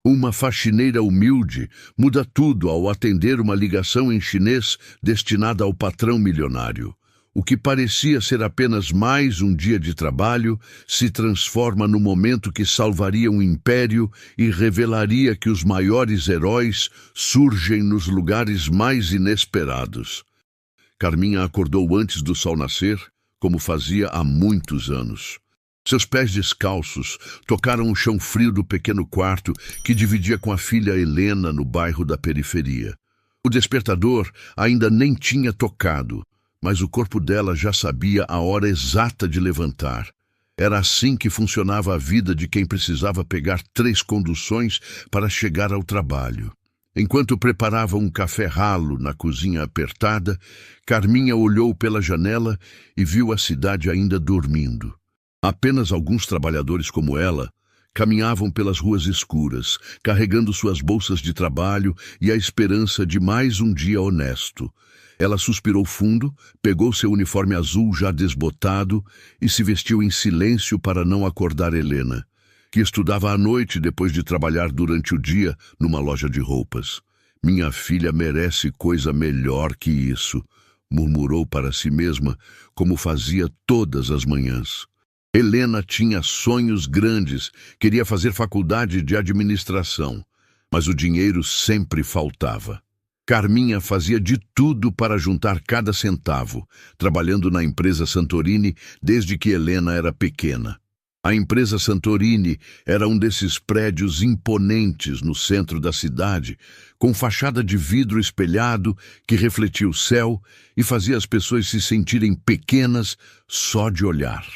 Uma faxineira humilde muda tudo ao atender uma ligação em chinês destinada ao patrão milionário. O que parecia ser apenas mais um dia de trabalho se transforma no momento que salvaria um império e revelaria que os maiores heróis surgem nos lugares mais inesperados. Carminha acordou antes do sol nascer, como fazia há muitos anos. Seus pés descalços tocaram o chão frio do pequeno quarto que dividia com a filha Helena no bairro da periferia. O despertador ainda nem tinha tocado, mas o corpo dela já sabia a hora exata de levantar. Era assim que funcionava a vida de quem precisava pegar 3 conduções para chegar ao trabalho. Enquanto preparava um café ralo na cozinha apertada, Carminha olhou pela janela e viu a cidade ainda dormindo. Apenas alguns trabalhadores como ela caminhavam pelas ruas escuras, carregando suas bolsas de trabalho e a esperança de mais um dia honesto. Ela suspirou fundo, pegou seu uniforme azul já desbotado e se vestiu em silêncio para não acordar Helena, que estudava à noite depois de trabalhar durante o dia numa loja de roupas. Minha filha merece coisa melhor que isso, murmurou para si mesma, como fazia todas as manhãs. Helena tinha sonhos grandes, queria fazer faculdade de administração, mas o dinheiro sempre faltava. Carminha fazia de tudo para juntar cada centavo, trabalhando na empresa Santorini desde que Helena era pequena. A empresa Santorini era um desses prédios imponentes no centro da cidade, com fachada de vidro espelhado que refletia o céu e fazia as pessoas se sentirem pequenas só de olhar.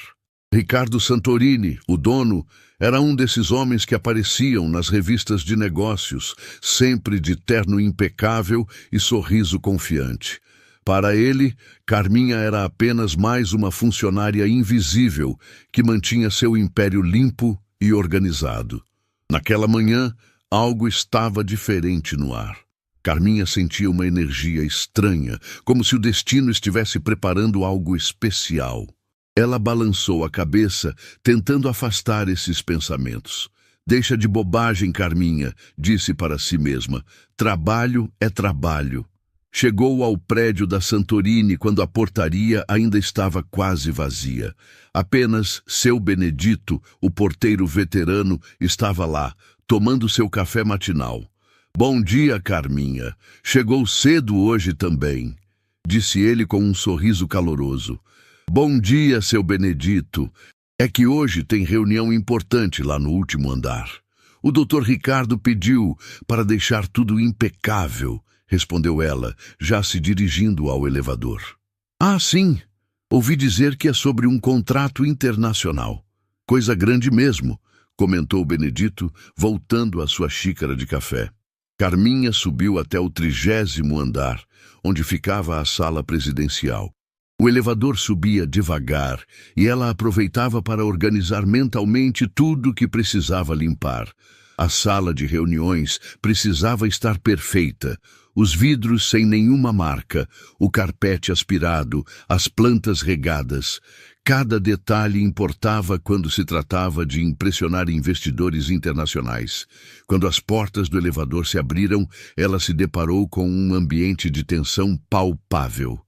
Ricardo Santorini, o dono, era um desses homens que apareciam nas revistas de negócios, sempre de terno impecável e sorriso confiante. Para ele, Carminha era apenas mais uma funcionária invisível que mantinha seu império limpo e organizado. Naquela manhã, algo estava diferente no ar. Carminha sentia uma energia estranha, como se o destino estivesse preparando algo especial. Ela balançou a cabeça, tentando afastar esses pensamentos. Deixa de bobagem, Carminha, disse para si mesma. Trabalho é trabalho. Chegou ao prédio da Santorini quando a portaria ainda estava quase vazia. Apenas seu Benedito, o porteiro veterano, estava lá, tomando seu café matinal. Bom dia, Carminha. Chegou cedo hoje também, disse ele com um sorriso caloroso. Bom dia, seu Benedito. É que hoje tem reunião importante lá no último andar. O Dr. Ricardo pediu para deixar tudo impecável, respondeu ela, já se dirigindo ao elevador. Ah, sim. Ouvi dizer que é sobre um contrato internacional. Coisa grande mesmo, comentou Benedito, voltando à sua xícara de café. Carminha subiu até o 30º andar, onde ficava a sala presidencial. O elevador subia devagar e ela aproveitava para organizar mentalmente tudo que precisava limpar. A sala de reuniões precisava estar perfeita, os vidros sem nenhuma marca, o carpete aspirado, as plantas regadas. Cada detalhe importava quando se tratava de impressionar investidores internacionais. Quando as portas do elevador se abriram, ela se deparou com um ambiente de tensão palpável.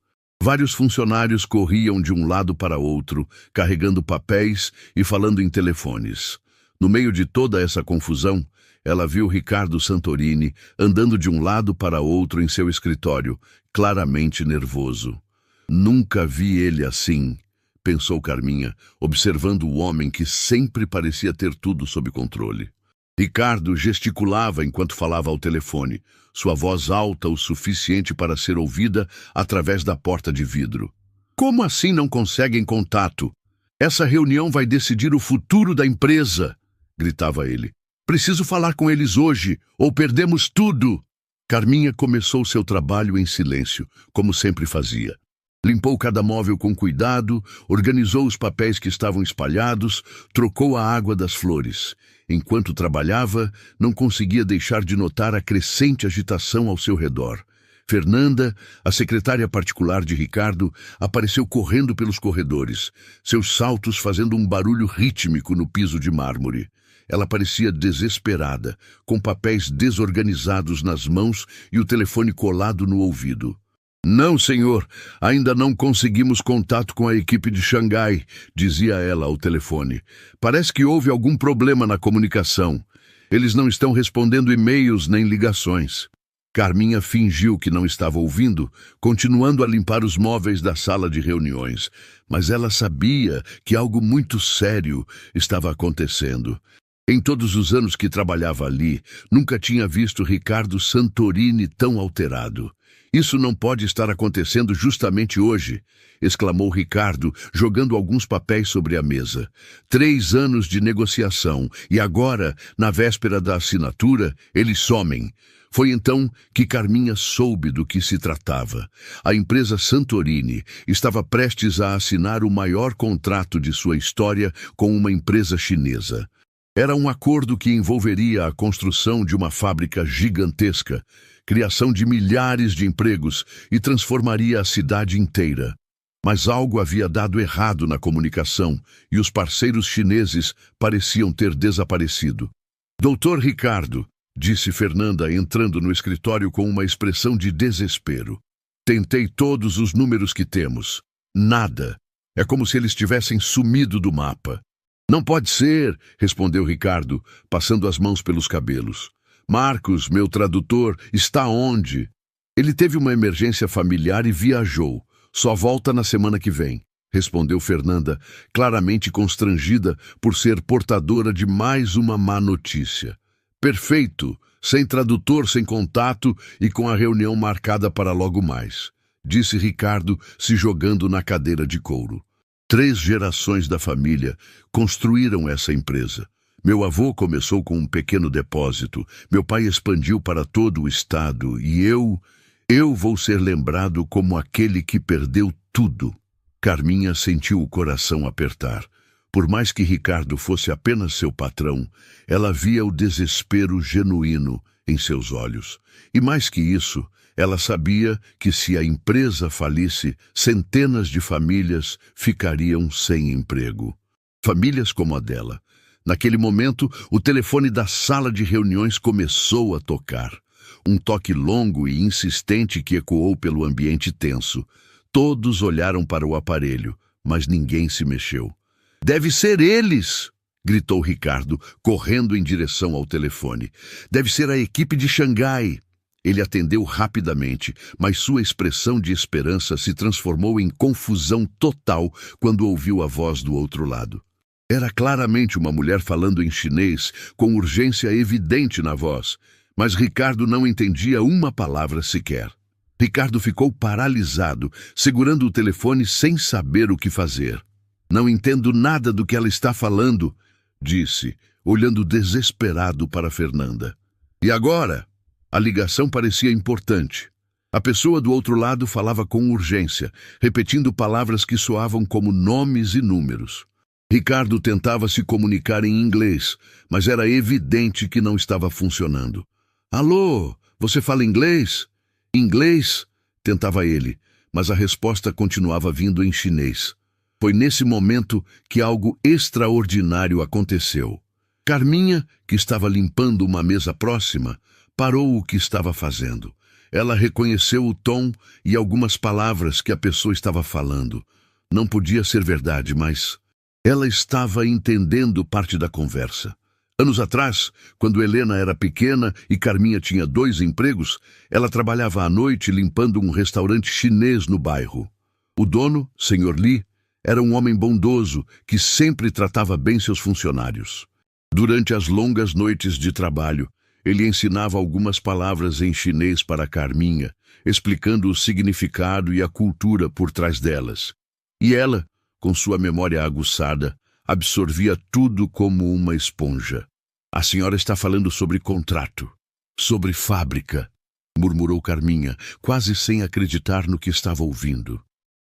Vários funcionários corriam de um lado para outro, carregando papéis e falando em telefones. No meio de toda essa confusão, ela viu Ricardo Santorini andando de um lado para outro em seu escritório, claramente nervoso. Nunca vi ele assim, pensou Carminha, observando o homem que sempre parecia ter tudo sob controle. Ricardo gesticulava enquanto falava ao telefone, sua voz alta o suficiente para ser ouvida através da porta de vidro. Como assim não conseguem contato? Essa reunião vai decidir o futuro da empresa, gritava ele. Preciso falar com eles hoje, ou perdemos tudo. Carminha começou seu trabalho em silêncio, como sempre fazia. Limpou cada móvel com cuidado, organizou os papéis que estavam espalhados, trocou a água das flores. Enquanto trabalhava, não conseguia deixar de notar a crescente agitação ao seu redor. Fernanda, a secretária particular de Ricardo, apareceu correndo pelos corredores, seus saltos fazendo um barulho rítmico no piso de mármore. Ela parecia desesperada, com papéis desorganizados nas mãos e o telefone colado no ouvido. Não, senhor, ainda não conseguimos contato com a equipe de Xangai, dizia ela ao telefone. Parece que houve algum problema na comunicação. Eles não estão respondendo e-mails nem ligações. Carminha fingiu que não estava ouvindo, continuando a limpar os móveis da sala de reuniões, mas ela sabia que algo muito sério estava acontecendo. Em todos os anos que trabalhava ali, nunca tinha visto Ricardo Santorini tão alterado. Isso não pode estar acontecendo justamente hoje, exclamou Ricardo, jogando alguns papéis sobre a mesa. 3 anos de negociação e agora, na véspera da assinatura, eles somem. Foi então que Carminha soube do que se tratava. A empresa Santorini estava prestes a assinar o maior contrato de sua história com uma empresa chinesa. Era um acordo que envolveria a construção de uma fábrica gigantesca, criação de milhares de empregos e transformaria a cidade inteira. Mas algo havia dado errado na comunicação e os parceiros chineses pareciam ter desaparecido. Doutor Ricardo, disse Fernanda, entrando no escritório com uma expressão de desespero. Tentei todos os números que temos. Nada. É como se eles tivessem sumido do mapa. Não pode ser, respondeu Ricardo, passando as mãos pelos cabelos. Marcos, meu tradutor, está onde? Ele teve uma emergência familiar e viajou. Só volta na semana que vem, respondeu Fernanda, claramente constrangida por ser portadora de mais uma má notícia. Perfeito, sem tradutor, sem contato e com a reunião marcada para logo mais, disse Ricardo, se jogando na cadeira de couro. 3 gerações da família construíram essa empresa. Meu avô começou com um pequeno depósito, meu pai expandiu para todo o estado e eu vou ser lembrado como aquele que perdeu tudo. Carminha sentiu o coração apertar. Por mais que Ricardo fosse apenas seu patrão, ela via o desespero genuíno em seus olhos. E mais que isso, ela sabia que se a empresa falisse, centenas de famílias ficariam sem emprego. Famílias como a dela. Naquele momento, o telefone da sala de reuniões começou a tocar. Um toque longo e insistente que ecoou pelo ambiente tenso. Todos olharam para o aparelho, mas ninguém se mexeu. Deve ser eles! Gritou Ricardo, correndo em direção ao telefone. Deve ser a equipe de Xangai. Ele atendeu rapidamente, mas sua expressão de esperança se transformou em confusão total quando ouviu a voz do outro lado. Era claramente uma mulher falando em chinês, com urgência evidente na voz, mas Ricardo não entendia uma palavra sequer. Ricardo ficou paralisado, segurando o telefone sem saber o que fazer. Não entendo nada do que ela está falando, disse, olhando desesperado para Fernanda. E agora? A ligação parecia importante. A pessoa do outro lado falava com urgência, repetindo palavras que soavam como nomes e números. Ricardo tentava se comunicar em inglês, mas era evidente que não estava funcionando. Alô, você fala inglês? Inglês? Tentava ele, mas a resposta continuava vindo em chinês. Foi nesse momento que algo extraordinário aconteceu. Carminha, que estava limpando uma mesa próxima, parou o que estava fazendo. Ela reconheceu o tom e algumas palavras que a pessoa estava falando. Não podia ser verdade, mas ela estava entendendo parte da conversa. Anos atrás, quando Helena era pequena e Carminha tinha 2 empregos, ela trabalhava à noite limpando um restaurante chinês no bairro. O dono, Sr. Li, era um homem bondoso que sempre tratava bem seus funcionários. Durante as longas noites de trabalho, ele ensinava algumas palavras em chinês para Carminha, explicando o significado e a cultura por trás delas. E ela, com sua memória aguçada, absorvia tudo como uma esponja. A senhora está falando sobre contrato, sobre fábrica, murmurou Carminha, quase sem acreditar no que estava ouvindo.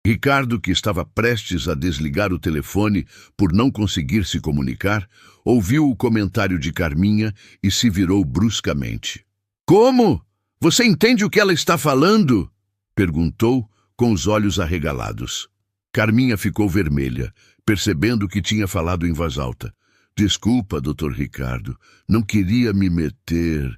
Ricardo, que estava prestes a desligar o telefone por não conseguir se comunicar, ouviu o comentário de Carminha e se virou bruscamente. Como? Você entende o que ela está falando? Perguntou, com os olhos arregalados. Carminha ficou vermelha, percebendo que tinha falado em voz alta. Desculpa, Dr. Ricardo. Não queria me meter.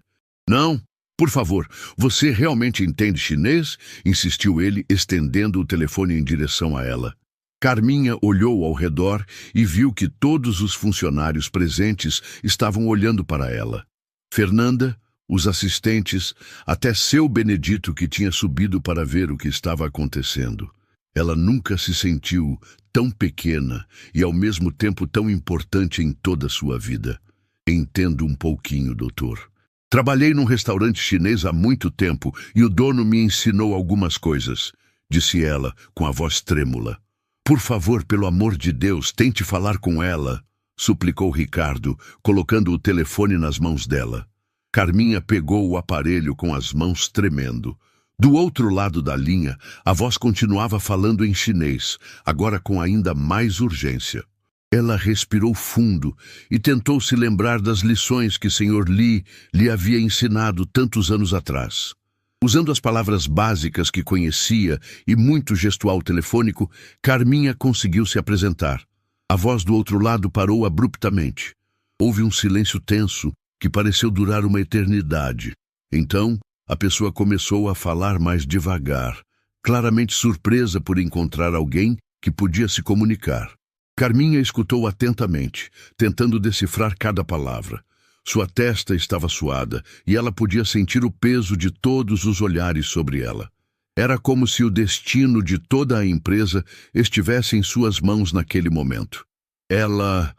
Não, por favor, você realmente entende chinês? Insistiu ele, estendendo o telefone em direção a ela. Carminha olhou ao redor e viu que todos os funcionários presentes estavam olhando para ela. Fernanda, os assistentes, até seu Benedito, que tinha subido para ver o que estava acontecendo. Ela nunca se sentiu tão pequena e ao mesmo tempo tão importante em toda a sua vida. Entendo um pouquinho, doutor. Trabalhei num restaurante chinês há muito tempo e o dono me ensinou algumas coisas, disse ela com a voz trêmula. Por favor, pelo amor de Deus, tente falar com ela, suplicou Ricardo, colocando o telefone nas mãos dela. Carminha pegou o aparelho com as mãos tremendo. Do outro lado da linha, a voz continuava falando em chinês, agora com ainda mais urgência. Ela respirou fundo e tentou se lembrar das lições que Sr. Li lhe havia ensinado tantos anos atrás. Usando as palavras básicas que conhecia e muito gestual telefônico, Carminha conseguiu se apresentar. A voz do outro lado parou abruptamente. Houve um silêncio tenso que pareceu durar uma eternidade. Então, a pessoa começou a falar mais devagar, claramente surpresa por encontrar alguém que podia se comunicar. Carminha escutou atentamente, tentando decifrar cada palavra. Sua testa estava suada e ela podia sentir o peso de todos os olhares sobre ela. Era como se o destino de toda a empresa estivesse em suas mãos naquele momento. Ela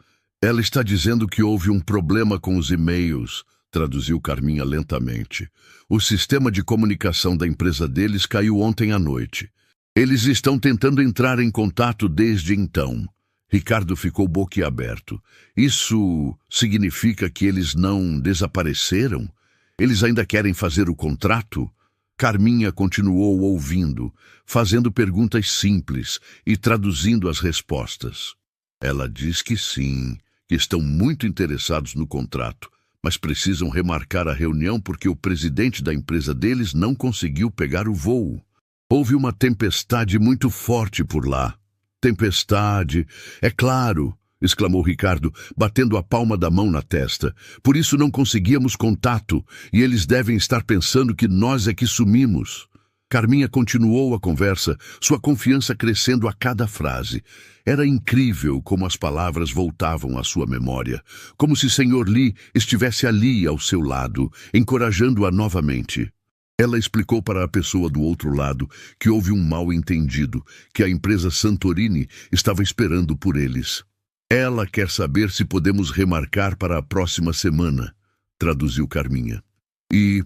está dizendo que houve um problema com os e-mails, traduziu Carminha lentamente. O sistema de comunicação da empresa deles caiu ontem à noite. Eles estão tentando entrar em contato desde então. Ricardo ficou boquiaberto. Isso significa que eles não desapareceram? Eles ainda querem fazer o contrato? Carminha continuou ouvindo, fazendo perguntas simples e traduzindo as respostas. Ela diz que sim, que estão muito interessados no contrato, mas precisam remarcar a reunião porque o presidente da empresa deles não conseguiu pegar o voo. Houve uma tempestade muito forte por lá. Tempestade, é claro, exclamou Ricardo, batendo a palma da mão na testa. Por isso não conseguíamos contato, e eles devem estar pensando que nós é que sumimos. Carminha continuou a conversa, sua confiança crescendo a cada frase. Era incrível como as palavras voltavam à sua memória, como se Sr. Li estivesse ali ao seu lado, encorajando-a novamente. Ela explicou para a pessoa do outro lado que houve um mal-entendido, que a empresa Santorini estava esperando por eles. Ela quer saber se podemos remarcar para a próxima semana, traduziu Carminha. E,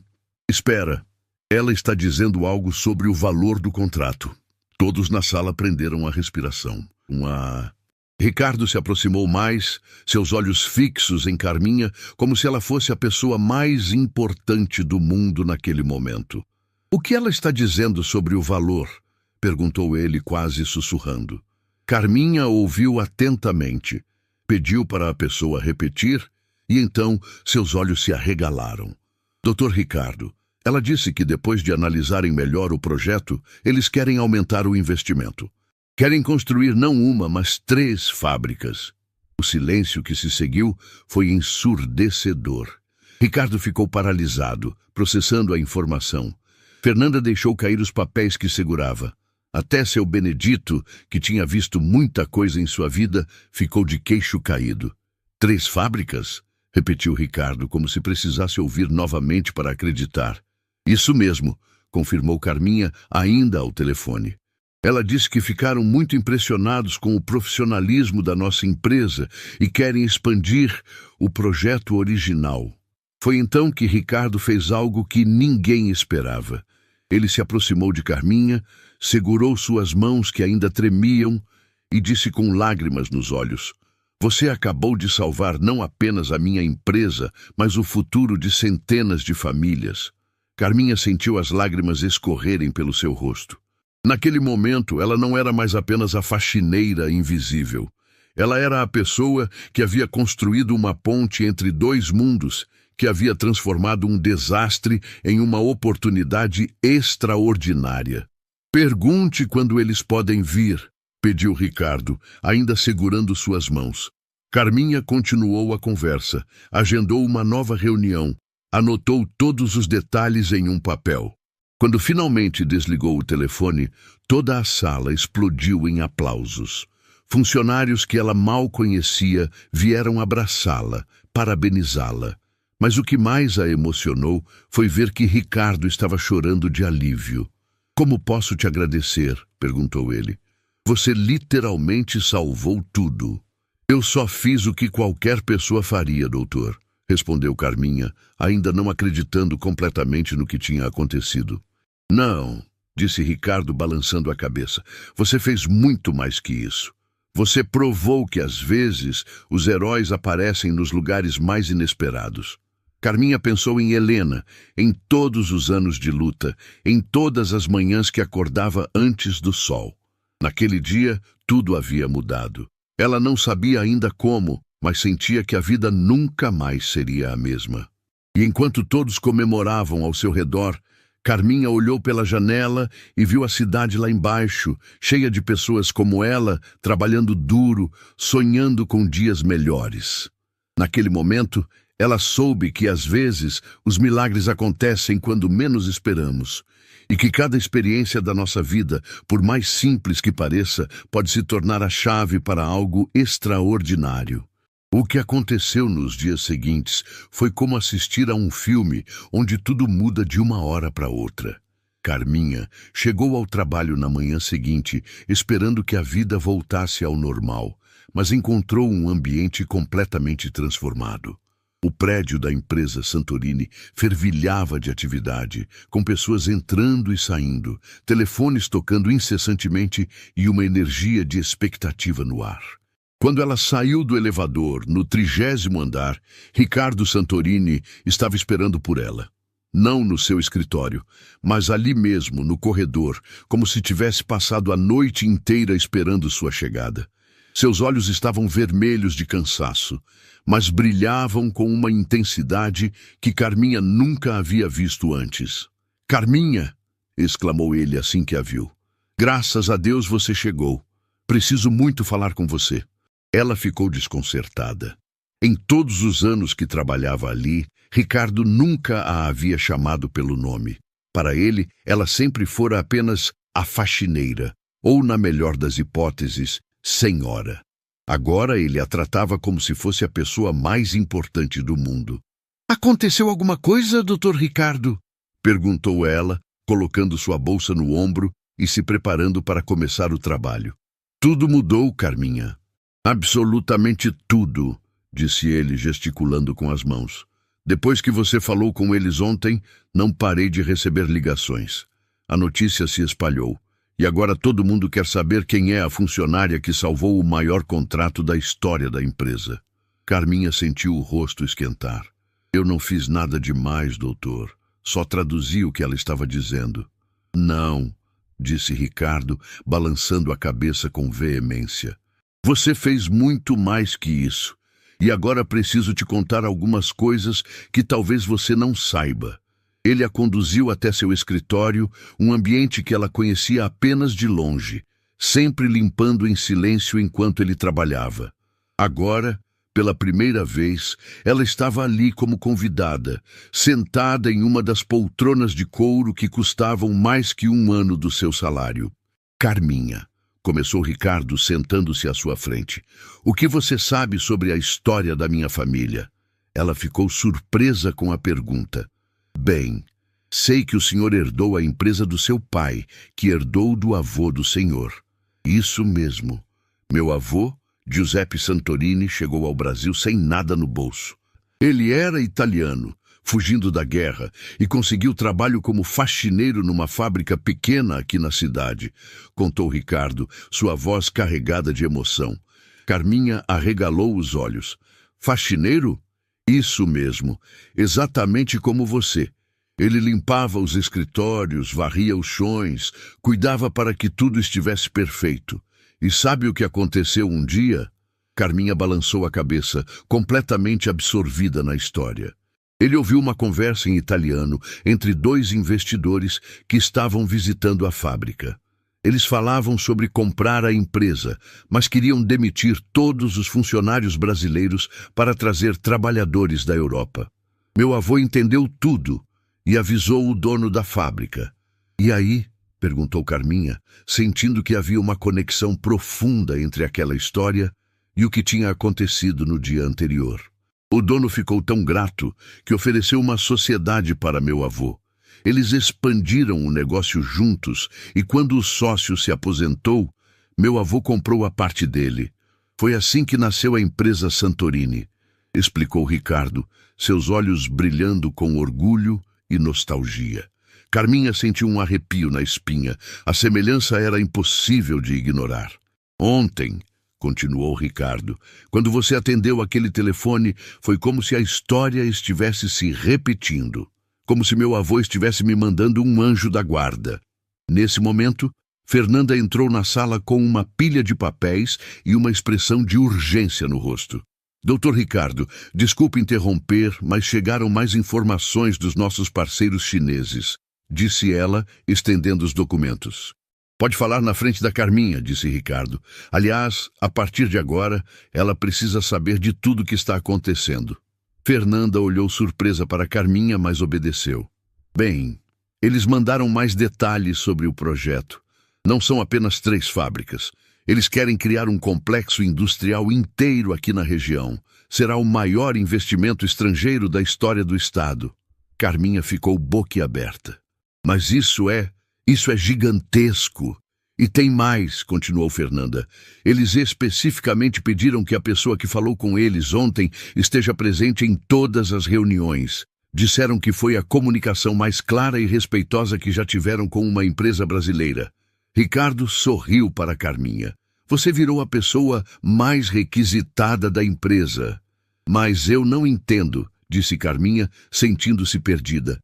espera, ela está dizendo algo sobre o valor do contrato. Todos na sala prenderam a respiração. Ricardo se aproximou mais, seus olhos fixos em Carminha, como se ela fosse a pessoa mais importante do mundo naquele momento. O que ela está dizendo sobre o valor? Perguntou ele, quase sussurrando. Carminha ouviu atentamente, pediu para a pessoa repetir, e então seus olhos se arregalaram. Dr. Ricardo, ela disse que depois de analisarem melhor o projeto, eles querem aumentar o investimento. Querem construir não uma, mas 3 fábricas. O silêncio que se seguiu foi ensurdecedor. Ricardo ficou paralisado, processando a informação. Fernanda deixou cair os papéis que segurava. Até seu Benedito, que tinha visto muita coisa em sua vida, ficou de queixo caído. 3 fábricas? Repetiu Ricardo, como se precisasse ouvir novamente para acreditar. Isso mesmo, confirmou Carminha, ainda ao telefone. Ela disse que ficaram muito impressionados com o profissionalismo da nossa empresa e querem expandir o projeto original. Foi então que Ricardo fez algo que ninguém esperava. Ele se aproximou de Carminha, segurou suas mãos que ainda tremiam e disse com lágrimas nos olhos: "Você acabou de salvar não apenas a minha empresa, mas o futuro de centenas de famílias." Carminha sentiu as lágrimas escorrerem pelo seu rosto. Naquele momento, ela não era mais apenas a faxineira invisível. Ela era a pessoa que havia construído uma ponte entre 2 mundos, que havia transformado um desastre em uma oportunidade extraordinária. "Pergunte quando eles podem vir", pediu Ricardo, ainda segurando suas mãos. Carminha continuou a conversa, agendou uma nova reunião, anotou todos os detalhes em um papel. Quando finalmente desligou o telefone, toda a sala explodiu em aplausos. Funcionários que ela mal conhecia vieram abraçá-la, parabenizá-la. Mas o que mais a emocionou foi ver que Ricardo estava chorando de alívio. "Como posso te agradecer?", perguntou ele. "Você literalmente salvou tudo." "Eu só fiz o que qualquer pessoa faria, doutor", respondeu Carminha, ainda não acreditando completamente no que tinha acontecido. "Não", disse Ricardo balançando a cabeça. "Você fez muito mais que isso. Você provou que às vezes os heróis aparecem nos lugares mais inesperados." Carminha pensou em Helena, em todos os anos de luta, em todas as manhãs que acordava antes do sol. Naquele dia, tudo havia mudado. Ela não sabia ainda como, mas sentia que a vida nunca mais seria a mesma. E enquanto todos comemoravam ao seu redor, Carminha olhou pela janela e viu a cidade lá embaixo, cheia de pessoas como ela, trabalhando duro, sonhando com dias melhores. Naquele momento, ela soube que, às vezes, os milagres acontecem quando menos esperamos, e que cada experiência da nossa vida, por mais simples que pareça, pode se tornar a chave para algo extraordinário. O que aconteceu nos dias seguintes foi como assistir a um filme onde tudo muda de uma hora para outra. Carminha chegou ao trabalho na manhã seguinte, esperando que a vida voltasse ao normal, mas encontrou um ambiente completamente transformado. O prédio da empresa Santorini fervilhava de atividade, com pessoas entrando e saindo, telefones tocando incessantemente e uma energia de expectativa no ar. Quando ela saiu do elevador, no 30º andar, Ricardo Santorini estava esperando por ela. Não no seu escritório, mas ali mesmo, no corredor, como se tivesse passado a noite inteira esperando sua chegada. Seus olhos estavam vermelhos de cansaço, mas brilhavam com uma intensidade que Carminha nunca havia visto antes. "Carminha!", exclamou ele assim que a viu. "Graças a Deus você chegou. Preciso muito falar com você." Ela ficou desconcertada. Em todos os anos que trabalhava ali, Ricardo nunca a havia chamado pelo nome. Para ele, ela sempre fora apenas a faxineira, ou, na melhor das hipóteses, senhora. Agora ele a tratava como se fosse a pessoa mais importante do mundo. "Aconteceu alguma coisa, Dr. Ricardo?", perguntou ela, colocando sua bolsa no ombro e se preparando para começar o trabalho. "Tudo mudou, Carminha." "Absolutamente tudo", disse ele, gesticulando com as mãos. "Depois que você falou com eles ontem, não parei de receber ligações. A notícia se espalhou. E agora todo mundo quer saber quem é a funcionária que salvou o maior contrato da história da empresa." Carminha sentiu o rosto esquentar. "Eu não fiz nada demais, doutor. Só traduzi o que ela estava dizendo." "Não", disse Ricardo, balançando a cabeça com veemência. "Você fez muito mais que isso. E agora preciso te contar algumas coisas que talvez você não saiba." Ele a conduziu até seu escritório, um ambiente que ela conhecia apenas de longe, sempre limpando em silêncio enquanto ele trabalhava. Agora, pela primeira vez, ela estava ali como convidada, sentada em uma das poltronas de couro que custavam mais que 1 ano do seu salário. "Carminha", começou Ricardo sentando-se à sua frente, "o que você sabe sobre a história da minha família?" Ela ficou surpresa com a pergunta. "Bem, sei que o senhor herdou a empresa do seu pai, que herdou do avô do senhor." "Isso mesmo. Meu avô, Giuseppe Santorini, chegou ao Brasil sem nada no bolso. Ele era italiano, fugindo da guerra, e conseguiu trabalho como faxineiro numa fábrica pequena aqui na cidade", contou Ricardo, sua voz carregada de emoção. Carminha arregalou os olhos. "Faxineiro? Isso mesmo, exatamente como você. Ele limpava os escritórios, varria os chões, cuidava para que tudo estivesse perfeito. E sabe o que aconteceu um dia?" Carminha balançou a cabeça, completamente absorvida na história. Ele ouviu uma conversa em italiano entre 2 investidores que estavam visitando a fábrica. Eles falavam sobre comprar a empresa, mas queriam demitir todos os funcionários brasileiros para trazer trabalhadores da Europa. Meu avô entendeu tudo e avisou o dono da fábrica. "E aí?", perguntou Carminha, sentindo que havia uma conexão profunda entre aquela história e o que tinha acontecido no dia anterior. O dono ficou tão grato que ofereceu uma sociedade para meu avô. Eles expandiram o negócio juntos e quando o sócio se aposentou, meu avô comprou a parte dele. Foi assim que nasceu a empresa Santorini, explicou Ricardo, seus olhos brilhando com orgulho e nostalgia. Carminha sentiu um arrepio na espinha. A semelhança era impossível de ignorar. "Ontem", continuou Ricardo, "quando você atendeu aquele telefone, foi como se a história estivesse se repetindo. Como se meu avô estivesse me mandando um anjo da guarda." Nesse momento, Fernanda entrou na sala com uma pilha de papéis e uma expressão de urgência no rosto. "Doutor Ricardo, desculpe interromper, mas chegaram mais informações dos nossos parceiros chineses", disse ela, estendendo os documentos. "Pode falar na frente da Carminha", disse Ricardo. "Aliás, a partir de agora, ela precisa saber de tudo o que está acontecendo." Fernanda olhou surpresa para Carminha, mas obedeceu. "Bem, eles mandaram mais detalhes sobre o projeto. Não são apenas 3 fábricas. Eles querem criar um complexo industrial inteiro aqui na região. Será o maior investimento estrangeiro da história do estado." Carminha ficou boquiaberta. "Mas isso é gigantesco. E tem mais", continuou Fernanda. "Eles especificamente pediram que a pessoa que falou com eles ontem esteja presente em todas as reuniões. Disseram que foi a comunicação mais clara e respeitosa que já tiveram com uma empresa brasileira." Ricardo sorriu para Carminha. "Você virou a pessoa mais requisitada da empresa." "Mas eu não entendo", disse Carminha, sentindo-se perdida.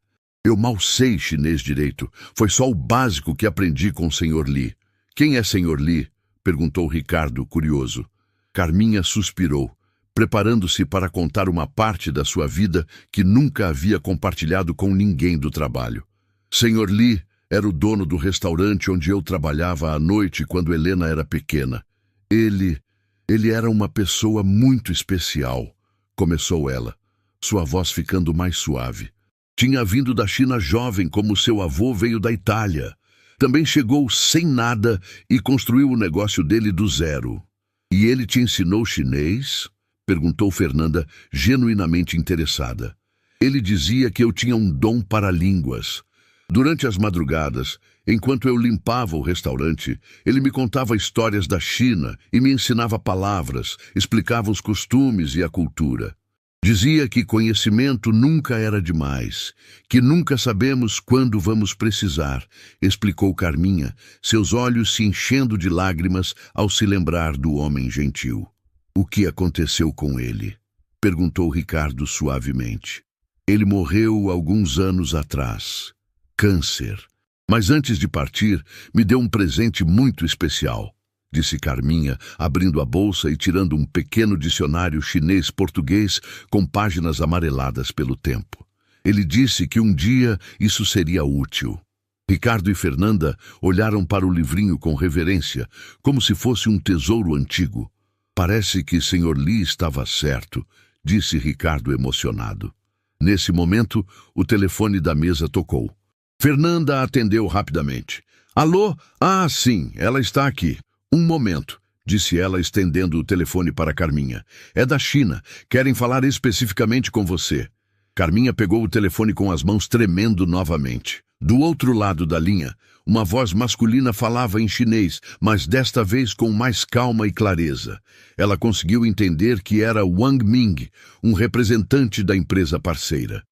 "Eu mal sei chinês direito. Foi só o básico que aprendi com o Sr. Li." "Quem é Sr. Li?", perguntou Ricardo, curioso. Carminha suspirou, preparando-se para contar uma parte da sua vida que nunca havia compartilhado com ninguém do trabalho. "Sr. Li era o dono do restaurante onde eu trabalhava à noite quando Helena era pequena. Ele era uma pessoa muito especial", começou ela, sua voz ficando mais suave. "Tinha vindo da China jovem como seu avô veio da Itália. Também chegou sem nada e construiu o negócio dele do zero." "E ele te ensinou chinês?", perguntou Fernanda, genuinamente interessada. "Ele dizia que eu tinha um dom para línguas. Durante as madrugadas, enquanto eu limpava o restaurante, ele me contava histórias da China e me ensinava palavras, explicava os costumes e a cultura. Dizia que conhecimento nunca era demais, que nunca sabemos quando vamos precisar", explicou Carminha, seus olhos se enchendo de lágrimas ao se lembrar do homem gentil. "O que aconteceu com ele?", perguntou Ricardo suavemente. "Ele morreu alguns anos atrás. Câncer. Mas antes de partir, me deu um presente muito especial", disse Carminha, abrindo a bolsa e tirando um pequeno dicionário chinês-português com páginas amareladas pelo tempo. "Ele disse que um dia isso seria útil." Ricardo e Fernanda olharam para o livrinho com reverência, como se fosse um tesouro antigo. "Parece que Sr. Li estava certo", disse Ricardo emocionado. Nesse momento, o telefone da mesa tocou. Fernanda atendeu rapidamente. "Alô? Ah, sim, ela está aqui. Um momento", disse ela, estendendo o telefone para Carminha. "É da China. Querem falar especificamente com você." Carminha pegou o telefone com as mãos tremendo novamente. Do outro lado da linha, uma voz masculina falava em chinês, mas desta vez com mais calma e clareza. Ela conseguiu entender que era Wang Ming, um representante da empresa parceira.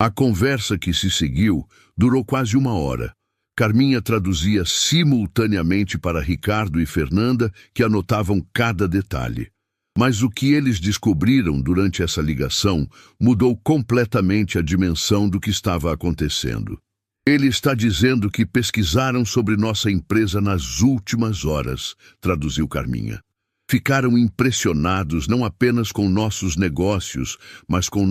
A conversa que se seguiu durou quase 1 hora. Carminha traduzia simultaneamente para Ricardo e Fernanda, que anotavam cada detalhe. Mas o que eles descobriram durante essa ligação mudou completamente a dimensão do que estava acontecendo. "Ele está dizendo que pesquisaram sobre nossa empresa nas últimas horas", traduziu Carminha. "Ficaram impressionados não apenas com nossos negócios, mas com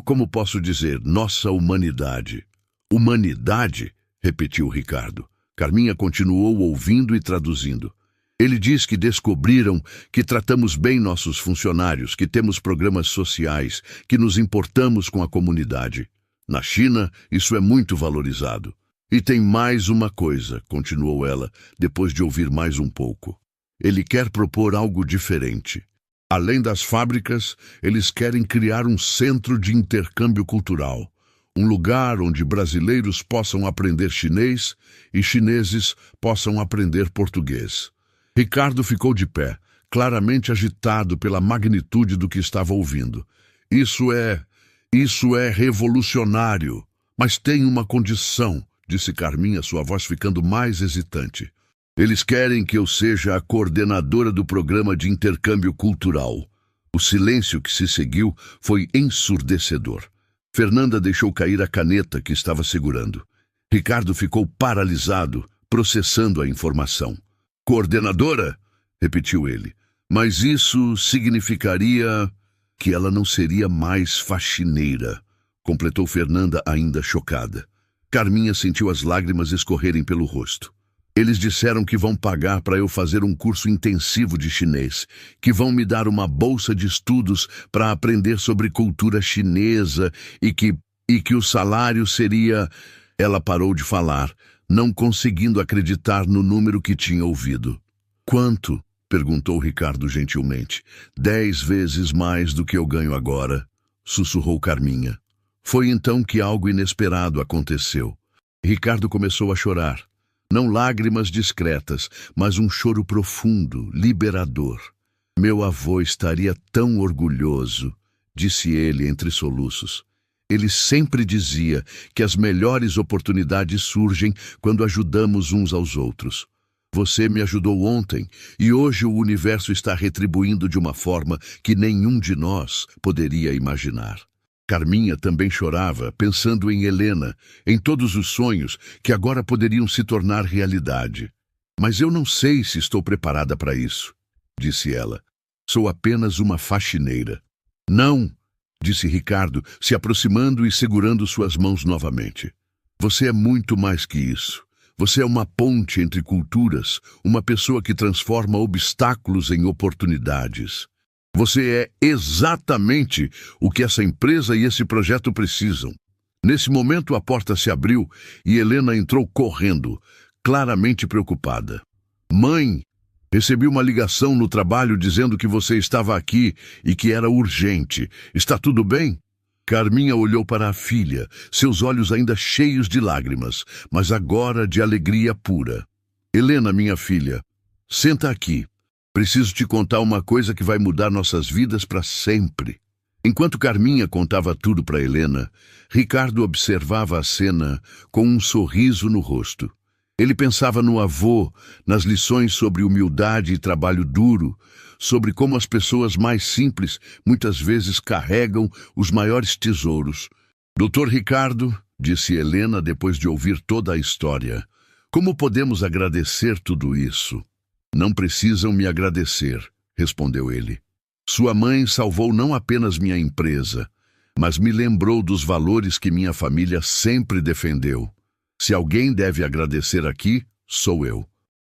como posso dizer, nossa humanidade." "Humanidade?", repetiu Ricardo. Carminha continuou ouvindo e traduzindo. Ele diz que descobriram que tratamos bem nossos funcionários, que temos programas sociais, que nos importamos com a comunidade. Na China, isso é muito valorizado. E tem mais uma coisa, continuou ela, depois de ouvir mais um pouco. Ele quer propor algo diferente. Além das fábricas, eles querem criar um centro de intercâmbio cultural. Um lugar onde brasileiros possam aprender chinês e chineses possam aprender português. Ricardo ficou de pé, claramente agitado pela magnitude do que estava ouvindo. Isso é revolucionário. Mas tem uma condição, disse Carminha, sua voz ficando mais hesitante. Eles querem que eu seja a coordenadora do programa de intercâmbio cultural. O silêncio que se seguiu foi ensurdecedor. Fernanda deixou cair a caneta que estava segurando. Ricardo ficou paralisado, processando a informação. Coordenadora? Repetiu ele. Mas isso significaria que ela não seria mais faxineira, completou Fernanda, ainda chocada. Carminha sentiu as lágrimas escorrerem pelo rosto. Eles disseram que vão pagar para eu fazer um curso intensivo de chinês, que vão me dar uma bolsa de estudos para aprender sobre cultura chinesa e que o salário seria... Ela parou de falar, não conseguindo acreditar no número que tinha ouvido. Quanto? Perguntou Ricardo gentilmente. 10 vezes mais do que eu ganho agora, sussurrou Carminha. Foi então que algo inesperado aconteceu. Ricardo começou a chorar. Não lágrimas discretas, mas um choro profundo, liberador. Meu avô estaria tão orgulhoso, disse ele entre soluços. Ele sempre dizia que as melhores oportunidades surgem quando ajudamos uns aos outros. Você me ajudou ontem e hoje o universo está retribuindo de uma forma que nenhum de nós poderia imaginar. Carminha também chorava, pensando em Helena, em todos os sonhos que agora poderiam se tornar realidade. Mas eu não sei se estou preparada para isso, disse ela. Sou apenas uma faxineira. Não, disse Ricardo, se aproximando e segurando suas mãos novamente. Você é muito mais que isso. Você é uma ponte entre culturas, uma pessoa que transforma obstáculos em oportunidades. Você é exatamente o que essa empresa e esse projeto precisam. Nesse momento a porta se abriu e Helena entrou correndo, claramente preocupada. Mãe, recebi uma ligação no trabalho dizendo que você estava aqui e que era urgente. Está tudo bem? Carminha olhou para a filha, seus olhos ainda cheios de lágrimas, mas agora de alegria pura. Helena, minha filha, senta aqui. Preciso te contar uma coisa que vai mudar nossas vidas para sempre. Enquanto Carminha contava tudo para Helena, Ricardo observava a cena com um sorriso no rosto. Ele pensava no avô, nas lições sobre humildade e trabalho duro, sobre como as pessoas mais simples muitas vezes carregam os maiores tesouros. Doutor Ricardo, disse Helena depois de ouvir toda a história, como podemos agradecer tudo isso? Não precisam me agradecer, respondeu ele. Sua mãe salvou não apenas minha empresa, mas me lembrou dos valores que minha família sempre defendeu. Se alguém deve agradecer aqui, sou eu.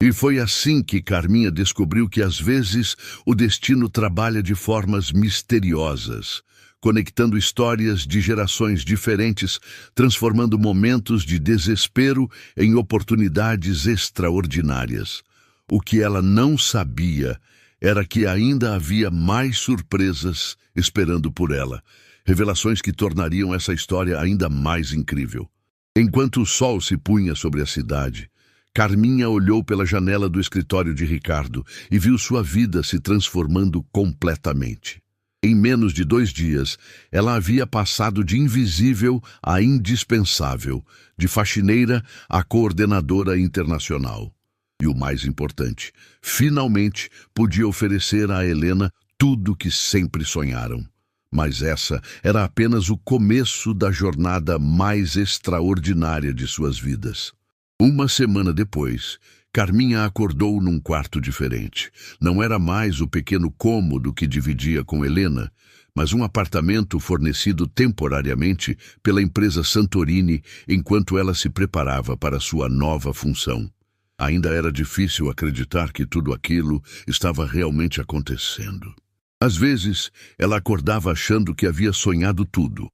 E foi assim que Carminha descobriu que às vezes o destino trabalha de formas misteriosas, conectando histórias de gerações diferentes, transformando momentos de desespero em oportunidades extraordinárias. O que ela não sabia era que ainda havia mais surpresas esperando por ela, revelações que tornariam essa história ainda mais incrível. Enquanto o sol se punha sobre a cidade, Carminha olhou pela janela do escritório de Ricardo e viu sua vida se transformando completamente. Em menos de 2 dias, ela havia passado de invisível a indispensável, de faxineira a coordenadora internacional. E o mais importante, finalmente podia oferecer a Helena tudo o que sempre sonharam. Mas essa era apenas o começo da jornada mais extraordinária de suas vidas. Uma semana depois, Carminha acordou num quarto diferente. Não era mais o pequeno cômodo que dividia com Helena, mas um apartamento fornecido temporariamente pela empresa Santorini enquanto ela se preparava para sua nova função. Ainda era difícil acreditar que tudo aquilo estava realmente acontecendo. Às vezes, ela acordava achando que havia sonhado tudo,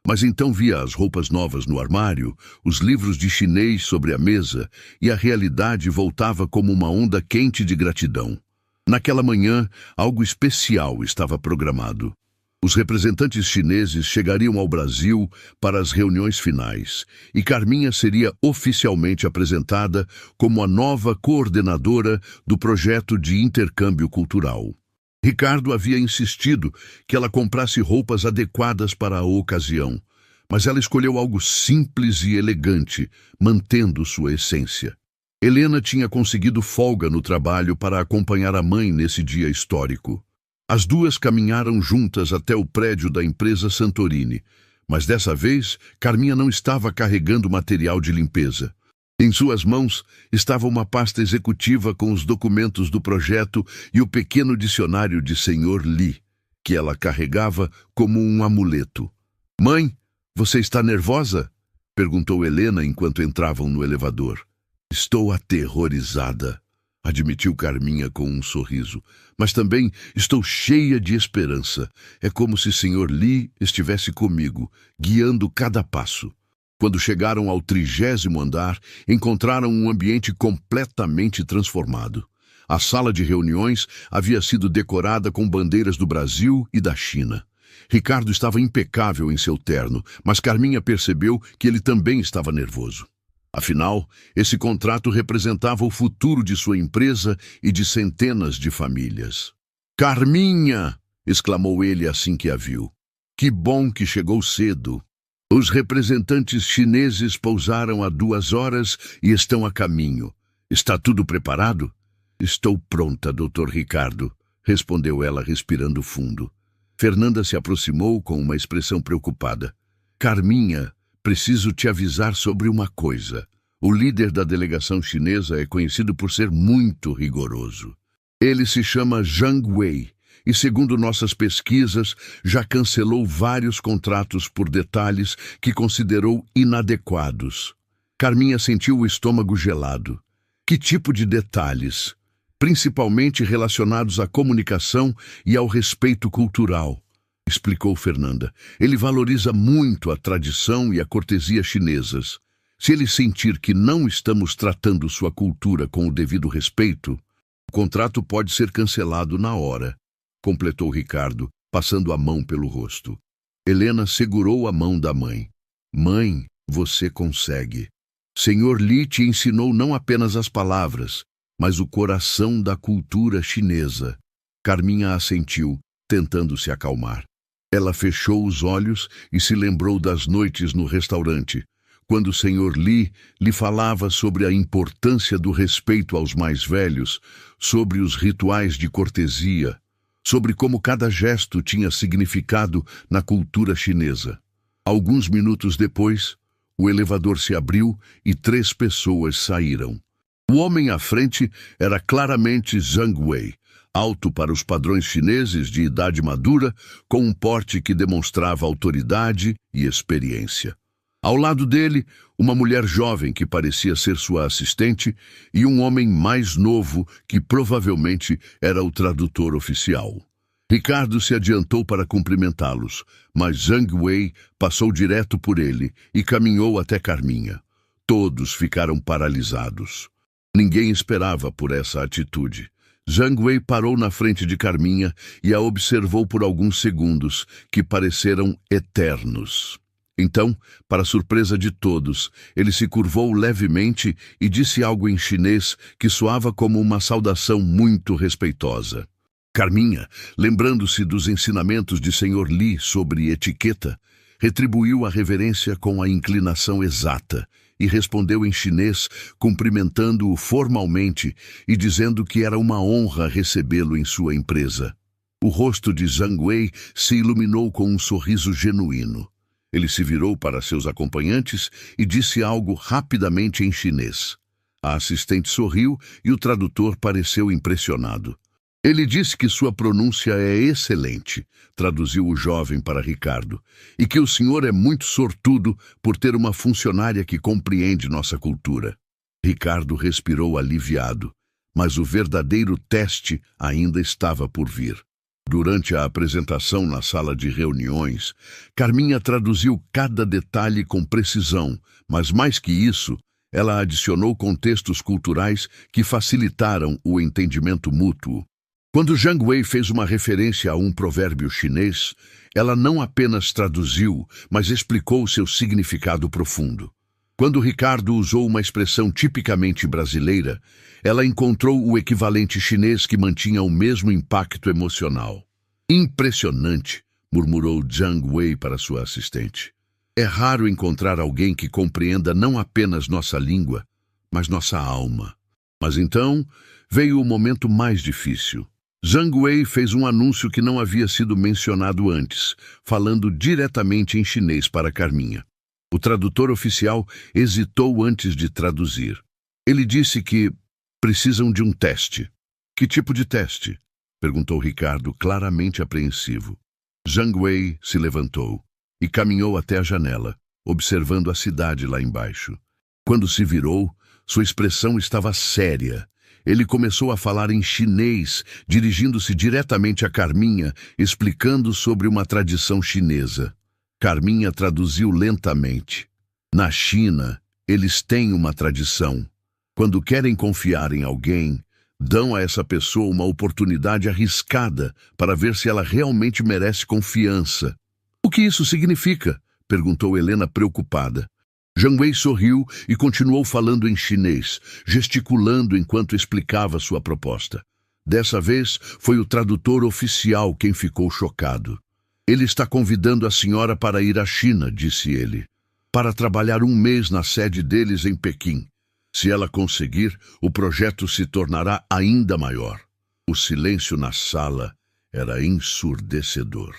mas então via as roupas novas no armário, os livros de chinês sobre a mesa, e a realidade voltava como uma onda quente de gratidão. Naquela manhã, algo especial estava programado. Os representantes chineses chegariam ao Brasil para as reuniões finais, e Carminha seria oficialmente apresentada como a nova coordenadora do projeto de intercâmbio cultural. Ricardo havia insistido que ela comprasse roupas adequadas para a ocasião, mas ela escolheu algo simples e elegante, mantendo sua essência. Helena tinha conseguido folga no trabalho para acompanhar a mãe nesse dia histórico. As duas caminharam juntas até o prédio da empresa Santorini, mas dessa vez Carminha não estava carregando material de limpeza. Em suas mãos estava uma pasta executiva com os documentos do projeto e o pequeno dicionário de Sr. Lee, que ela carregava como um amuleto. "Mãe, você está nervosa?" perguntou Helena enquanto entravam no elevador. "Estou aterrorizada", admitiu Carminha com um sorriso. "Mas também estou cheia de esperança. É como se Sr. Lee estivesse comigo, guiando cada passo." Quando chegaram ao 30º andar, encontraram um ambiente completamente transformado. A sala de reuniões havia sido decorada com bandeiras do Brasil e da China. Ricardo estava impecável em seu terno, mas Carminha percebeu que ele também estava nervoso. Afinal, esse contrato representava o futuro de sua empresa e de centenas de famílias. "Carminha!" exclamou ele assim que a viu. "Que bom que chegou cedo." "Os representantes chineses pousaram há 2 horas e estão a caminho. Está tudo preparado?" "Estou pronta, Dr. Ricardo", respondeu ela respirando fundo. Fernanda se aproximou com uma expressão preocupada. "Carminha, preciso te avisar sobre uma coisa. O líder da delegação chinesa é conhecido por ser muito rigoroso. Ele se chama Zhang Wei. E, segundo nossas pesquisas, já cancelou vários contratos por detalhes que considerou inadequados." Carminha sentiu o estômago gelado. "Que tipo de detalhes?" "Principalmente relacionados à comunicação e ao respeito cultural", explicou Fernanda. "Ele valoriza muito a tradição e a cortesia chinesas. Se ele sentir que não estamos tratando sua cultura com o devido respeito, o contrato pode ser cancelado na hora", completou Ricardo, passando a mão pelo rosto. Helena segurou a mão da mãe. "Mãe, você consegue. Sr. Lee te ensinou não apenas as palavras, mas o coração da cultura chinesa." Carminha assentiu, tentando se acalmar. Ela fechou os olhos e se lembrou das noites no restaurante, quando o Sr. Lee lhe falava sobre a importância do respeito aos mais velhos, sobre os rituais de cortesia, sobre como cada gesto tinha significado na cultura chinesa. Alguns minutos depois, o elevador se abriu e 3 pessoas saíram. O homem à frente era claramente Zhang Wei, alto para os padrões chineses de idade madura, com um porte que demonstrava autoridade e experiência. Ao lado dele, uma mulher jovem que parecia ser sua assistente e um homem mais novo que provavelmente era o tradutor oficial. Ricardo se adiantou para cumprimentá-los, mas Zhang Wei passou direto por ele e caminhou até Carminha. Todos ficaram paralisados. Ninguém esperava por essa atitude. Zhang Wei parou na frente de Carminha e a observou por alguns segundos, que pareceram eternos. Então, para surpresa de todos, ele se curvou levemente e disse algo em chinês que soava como uma saudação muito respeitosa. Carminha, lembrando-se dos ensinamentos de Sr. Lee sobre etiqueta, retribuiu a reverência com a inclinação exata e respondeu em chinês, cumprimentando-o formalmente e dizendo que era uma honra recebê-lo em sua empresa. O rosto de Zhang Wei se iluminou com um sorriso genuíno. Ele se virou para seus acompanhantes e disse algo rapidamente em chinês. A assistente sorriu e o tradutor pareceu impressionado. Ele disse que sua pronúncia é excelente, traduziu o jovem para Ricardo, e que o senhor é muito sortudo por ter uma funcionária que compreende nossa cultura. Ricardo respirou aliviado, mas o verdadeiro teste ainda estava por vir. Durante a apresentação na sala de reuniões, Carminha traduziu cada detalhe com precisão, mas mais que isso, ela adicionou contextos culturais que facilitaram o entendimento mútuo. Quando Zhang Wei fez uma referência a um provérbio chinês, ela não apenas traduziu, mas explicou seu significado profundo. Quando Ricardo usou uma expressão tipicamente brasileira, ela encontrou o equivalente chinês que mantinha o mesmo impacto emocional. Impressionante, murmurou Zhang Wei para sua assistente. É raro encontrar alguém que compreenda não apenas nossa língua, mas nossa alma. Mas então veio o momento mais difícil. Zhang Wei fez um anúncio que não havia sido mencionado antes, falando diretamente em chinês para Carminha. O tradutor oficial hesitou antes de traduzir. Ele disse que precisam de um teste. Que tipo de teste? Perguntou Ricardo, claramente apreensivo. Zhang Wei se levantou e caminhou até a janela, observando a cidade lá embaixo. Quando se virou, sua expressão estava séria. Ele começou a falar em chinês, dirigindo-se diretamente a Carminha, explicando sobre uma tradição chinesa. Carminha traduziu lentamente. Na China, eles têm uma tradição. Quando querem confiar em alguém, dão a essa pessoa uma oportunidade arriscada para ver se ela realmente merece confiança. O que isso significa? Perguntou Helena preocupada. Zhang Wei sorriu e continuou falando em chinês, gesticulando enquanto explicava sua proposta. Dessa vez, foi o tradutor oficial quem ficou chocado. Ele está convidando a senhora para ir à China, disse ele, para trabalhar um mês na sede deles em Pequim. Se ela conseguir, o projeto se tornará ainda maior. O silêncio na sala era ensurdecedor.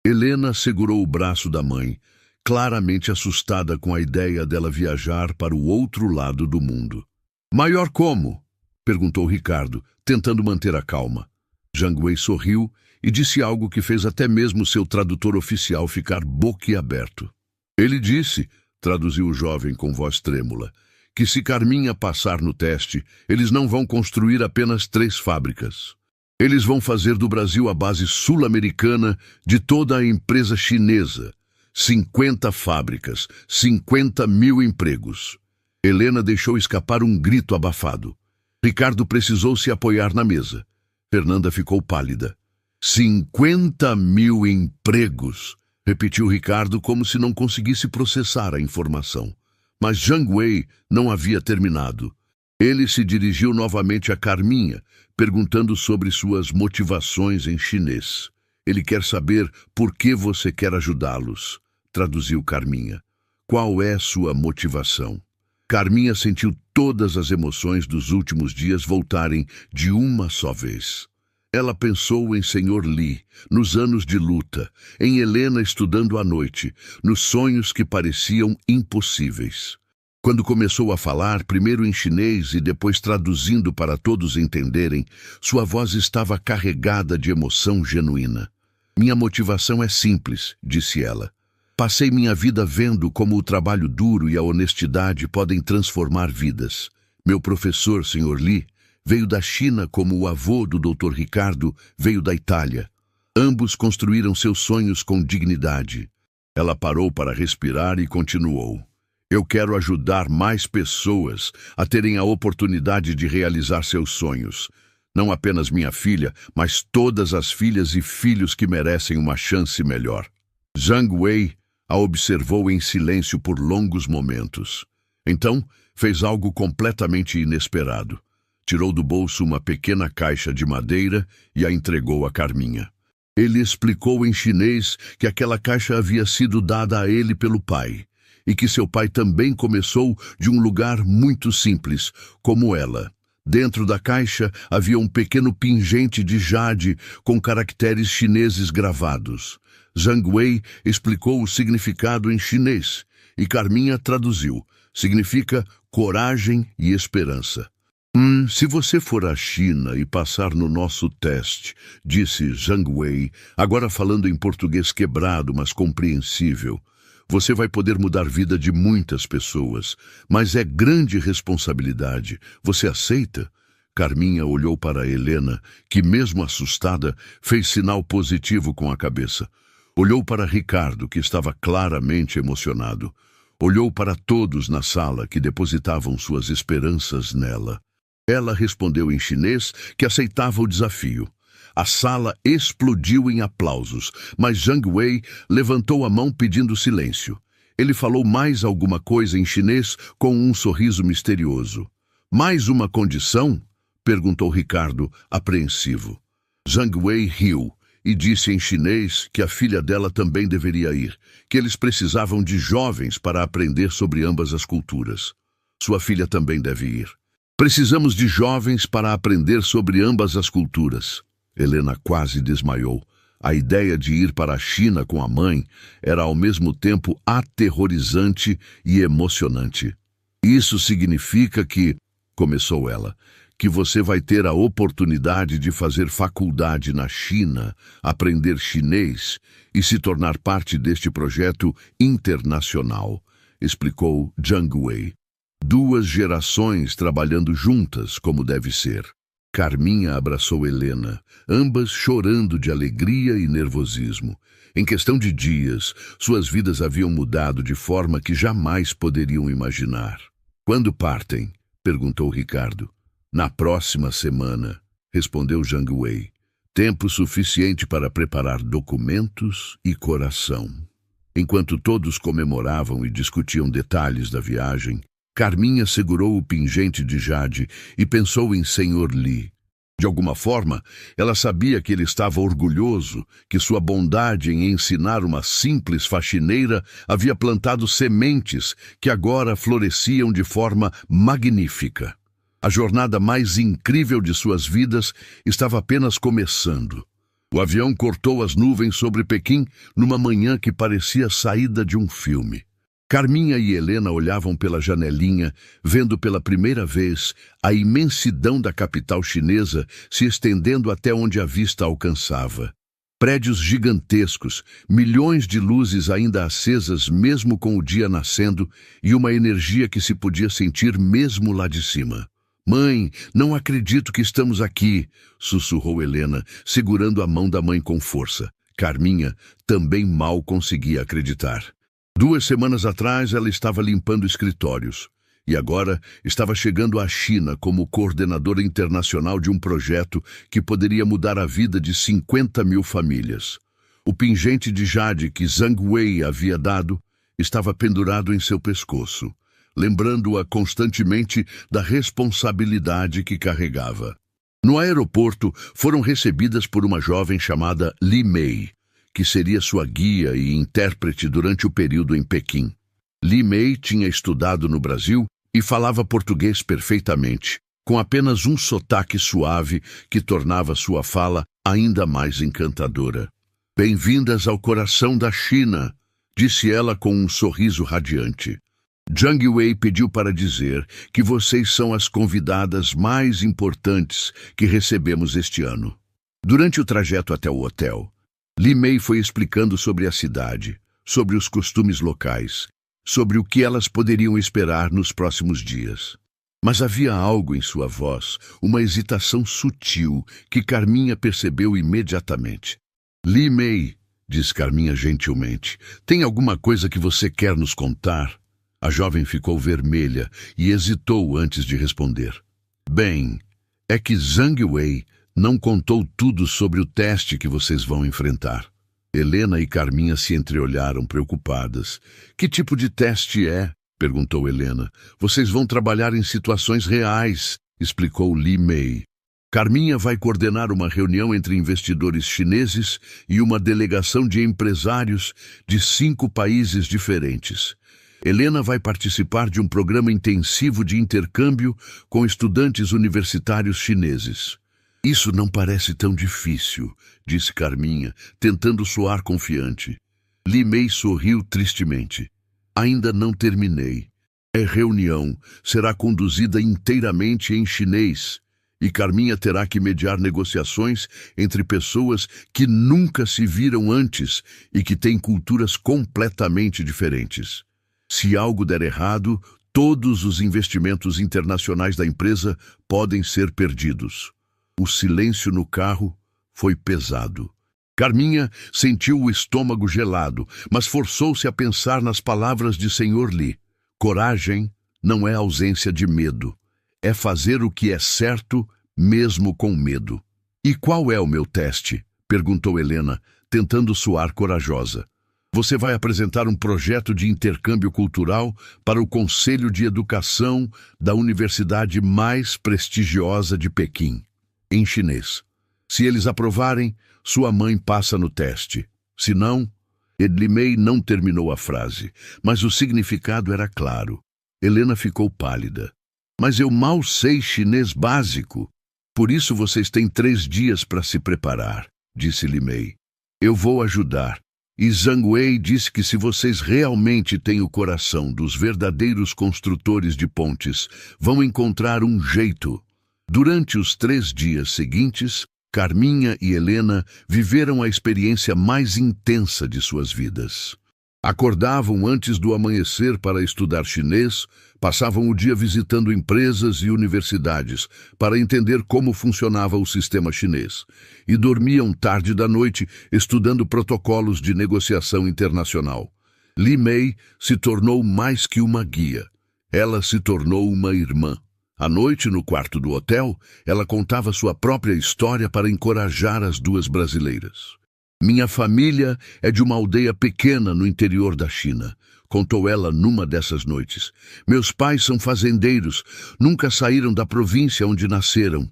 Helena segurou o braço da mãe, claramente assustada com a ideia dela viajar para o outro lado do mundo. Maior como? Perguntou Ricardo, tentando manter a calma. Zhang Wei sorriu e disse algo que fez até mesmo seu tradutor oficial ficar boquiaberto. Ele disse, traduziu o jovem com voz trêmula, que se Carminha passar no teste, eles não vão construir apenas 3 fábricas. Eles vão fazer do Brasil a base sul-americana de toda a empresa chinesa. 50 fábricas, 50 mil empregos. Helena deixou escapar um grito abafado. Ricardo precisou se apoiar na mesa. Fernanda ficou pálida. 50 mil empregos, repetiu Ricardo como se não conseguisse processar a informação. Mas Zhang Wei não havia terminado. Ele se dirigiu novamente a Carminha, perguntando sobre suas motivações em chinês. Ele quer saber por que você quer ajudá-los, traduziu Carminha. Qual é sua motivação? Carminha sentiu todas as emoções dos últimos dias voltarem de uma só vez. Ela pensou em Sr. Li, nos anos de luta, em Helena estudando à noite, nos sonhos que pareciam impossíveis. Quando começou a falar, primeiro em chinês e depois traduzindo para todos entenderem, sua voz estava carregada de emoção genuína. Minha motivação é simples, disse ela. Passei minha vida vendo como o trabalho duro e a honestidade podem transformar vidas. Meu professor, Sr. Li, veio da China como o avô do Dr. Ricardo veio da Itália. Ambos construíram seus sonhos com dignidade. Ela parou para respirar e continuou. Eu quero ajudar mais pessoas a terem a oportunidade de realizar seus sonhos. Não apenas minha filha, mas todas as filhas e filhos que merecem uma chance melhor. Zhang Wei a observou em silêncio por longos momentos. Então, fez algo completamente inesperado. Tirou do bolso uma pequena caixa de madeira e a entregou a Carminha. Ele explicou em chinês que aquela caixa havia sido dada a ele pelo pai, e que seu pai também começou de um lugar muito simples, como ela. Dentro da caixa havia um pequeno pingente de jade com caracteres chineses gravados. Zhang Wei explicou o significado em chinês, e Carminha traduziu. Significa coragem e esperança. Se você for à China e passar no nosso teste, disse Zhang Wei, agora falando em português quebrado, mas compreensível, você vai poder mudar a vida de muitas pessoas, mas é grande responsabilidade. Você aceita? Carminha olhou para Helena, que mesmo assustada, fez sinal positivo com a cabeça. Olhou para Ricardo, que estava claramente emocionado. Olhou para todos na sala que depositavam suas esperanças nela. Ela respondeu em chinês que aceitava o desafio. A sala explodiu em aplausos, mas Zhang Wei levantou a mão pedindo silêncio. Ele falou mais alguma coisa em chinês com um sorriso misterioso. Mais uma condição? Perguntou Ricardo, apreensivo. Zhang Wei riu e disse em chinês que a filha dela também deveria ir, que eles precisavam de jovens para aprender sobre ambas as culturas. Sua filha também deve ir. Precisamos de jovens para aprender sobre ambas as culturas. Helena quase desmaiou. A ideia de ir para a China com a mãe era ao mesmo tempo aterrorizante e emocionante. Isso significa que, começou ela, que você vai ter a oportunidade de fazer faculdade na China, aprender chinês e se tornar parte deste projeto internacional, explicou Zhang Wei. 2 gerações trabalhando juntas, como deve ser. Carminha abraçou Helena, ambas chorando de alegria e nervosismo. Em questão de dias, suas vidas haviam mudado de forma que jamais poderiam imaginar. Quando partem? Perguntou Ricardo. Na próxima semana, respondeu Zhang Wei. Tempo suficiente para preparar documentos e coração. Enquanto todos comemoravam e discutiam detalhes da viagem, Carminha segurou o pingente de jade e pensou em Sr. Li. De alguma forma, ela sabia que ele estava orgulhoso, que sua bondade em ensinar uma simples faxineira havia plantado sementes que agora floresciam de forma magnífica. A jornada mais incrível de suas vidas estava apenas começando. O avião cortou as nuvens sobre Pequim numa manhã que parecia saída de um filme. Carminha e Helena olhavam pela janelinha, vendo pela primeira vez a imensidão da capital chinesa se estendendo até onde a vista alcançava. Prédios gigantescos, milhões de luzes ainda acesas mesmo com o dia nascendo e uma energia que se podia sentir mesmo lá de cima. «Mãe, não acredito que estamos aqui», sussurrou Helena, segurando a mão da mãe com força. Carminha também mal conseguia acreditar. 2 semanas atrás ela estava limpando escritórios e agora estava chegando à China como coordenadora internacional de um projeto que poderia mudar a vida de 50.000 famílias. O pingente de jade que Zhang Wei havia dado estava pendurado em seu pescoço, lembrando-a constantemente da responsabilidade que carregava. No aeroporto, foram recebidas por uma jovem chamada Li Mei, que seria sua guia e intérprete durante o período em Pequim. Li Mei tinha estudado no Brasil e falava português perfeitamente, com apenas um sotaque suave que tornava sua fala ainda mais encantadora. «Bem-vindas ao coração da China», disse ela com um sorriso radiante. Zhang Wei pediu para dizer que vocês são as convidadas mais importantes que recebemos este ano. Durante o trajeto até o hotel, Li Mei foi explicando sobre a cidade, sobre os costumes locais, sobre o que elas poderiam esperar nos próximos dias. Mas havia algo em sua voz, uma hesitação sutil, que Carminha percebeu imediatamente. «Li Mei», disse Carminha gentilmente, «tem alguma coisa que você quer nos contar?» A jovem ficou vermelha e hesitou antes de responder. «Bem, é que Zhang Wei não contou tudo sobre o teste que vocês vão enfrentar». Helena e Carminha se entreolharam preocupadas. «Que tipo de teste é?» perguntou Helena. «Vocês vão trabalhar em situações reais», explicou Li Mei. Carminha vai coordenar uma reunião entre investidores chineses e uma delegação de empresários de 5 países diferentes. Helena vai participar de um programa intensivo de intercâmbio com estudantes universitários chineses. «Isso não parece tão difícil», disse Carminha, tentando soar confiante. Li Mei sorriu tristemente. «Ainda não terminei. A reunião será conduzida inteiramente em chinês e Carminha terá que mediar negociações entre pessoas que nunca se viram antes e que têm culturas completamente diferentes. Se algo der errado, todos os investimentos internacionais da empresa podem ser perdidos. O silêncio no carro foi pesado. Carminha sentiu o estômago gelado, mas forçou-se a pensar nas palavras de Sr. Li. Coragem não é ausência de medo. É fazer o que é certo, mesmo com medo. E qual é o meu teste? Perguntou Helena, tentando soar corajosa. Você vai apresentar um projeto de intercâmbio cultural para o Conselho de Educação da universidade mais prestigiosa de Pequim, em chinês. Se eles aprovarem, sua mãe passa no teste. Se não, Li Mei não terminou a frase, mas o significado era claro. Helena ficou pálida. Mas eu mal sei chinês básico. Por isso vocês têm 3 dias para se preparar, disse Li Mei. Eu vou ajudar. E Zhang Wei disse que se vocês realmente têm o coração dos verdadeiros construtores de pontes, vão encontrar um jeito. Durante os 3 dias seguintes, Carminha e Helena viveram a experiência mais intensa de suas vidas. Acordavam antes do amanhecer para estudar chinês, passavam o dia visitando empresas e universidades para entender como funcionava o sistema chinês e dormiam tarde da noite estudando protocolos de negociação internacional. Li Mei se tornou mais que uma guia. Ela se tornou uma irmã. À noite, no quarto do hotel, ela contava sua própria história para encorajar as 2 brasileiras. Minha família é de uma aldeia pequena no interior da China, contou ela numa dessas noites. Meus pais são fazendeiros, nunca saíram da província onde nasceram.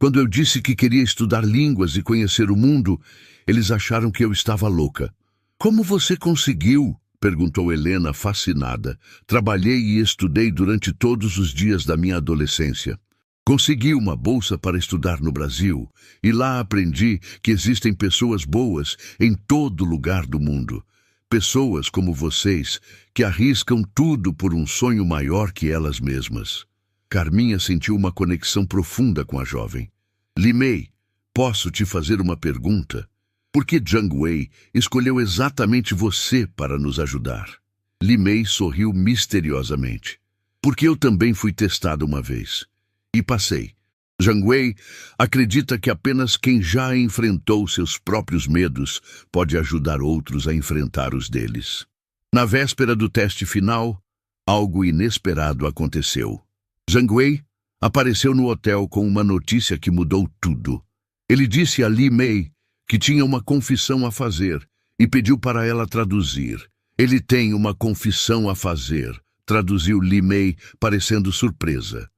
Quando eu disse que queria estudar línguas e conhecer o mundo, eles acharam que eu estava louca. Como você conseguiu? Perguntou Helena, fascinada. Trabalhei e estudei durante todos os dias da minha adolescência. Consegui uma bolsa para estudar no Brasil e lá aprendi que existem pessoas boas em todo lugar do mundo. Pessoas como vocês que arriscam tudo por um sonho maior que elas mesmas. Carminha sentiu uma conexão profunda com a jovem. Li Mei, posso te fazer uma pergunta? Por que Zhang Wei escolheu exatamente você para nos ajudar? Li Mei sorriu misteriosamente. Porque eu também fui testada uma vez. E passei. Zhang Wei acredita que apenas quem já enfrentou seus próprios medos pode ajudar outros a enfrentar os deles. Na véspera do teste final, algo inesperado aconteceu. Zhang Wei apareceu no hotel com uma notícia que mudou tudo. Ele disse a Li Mei que tinha uma confissão a fazer e pediu para ela traduzir. Ele tem uma confissão a fazer, traduziu Li Mei, parecendo surpresa.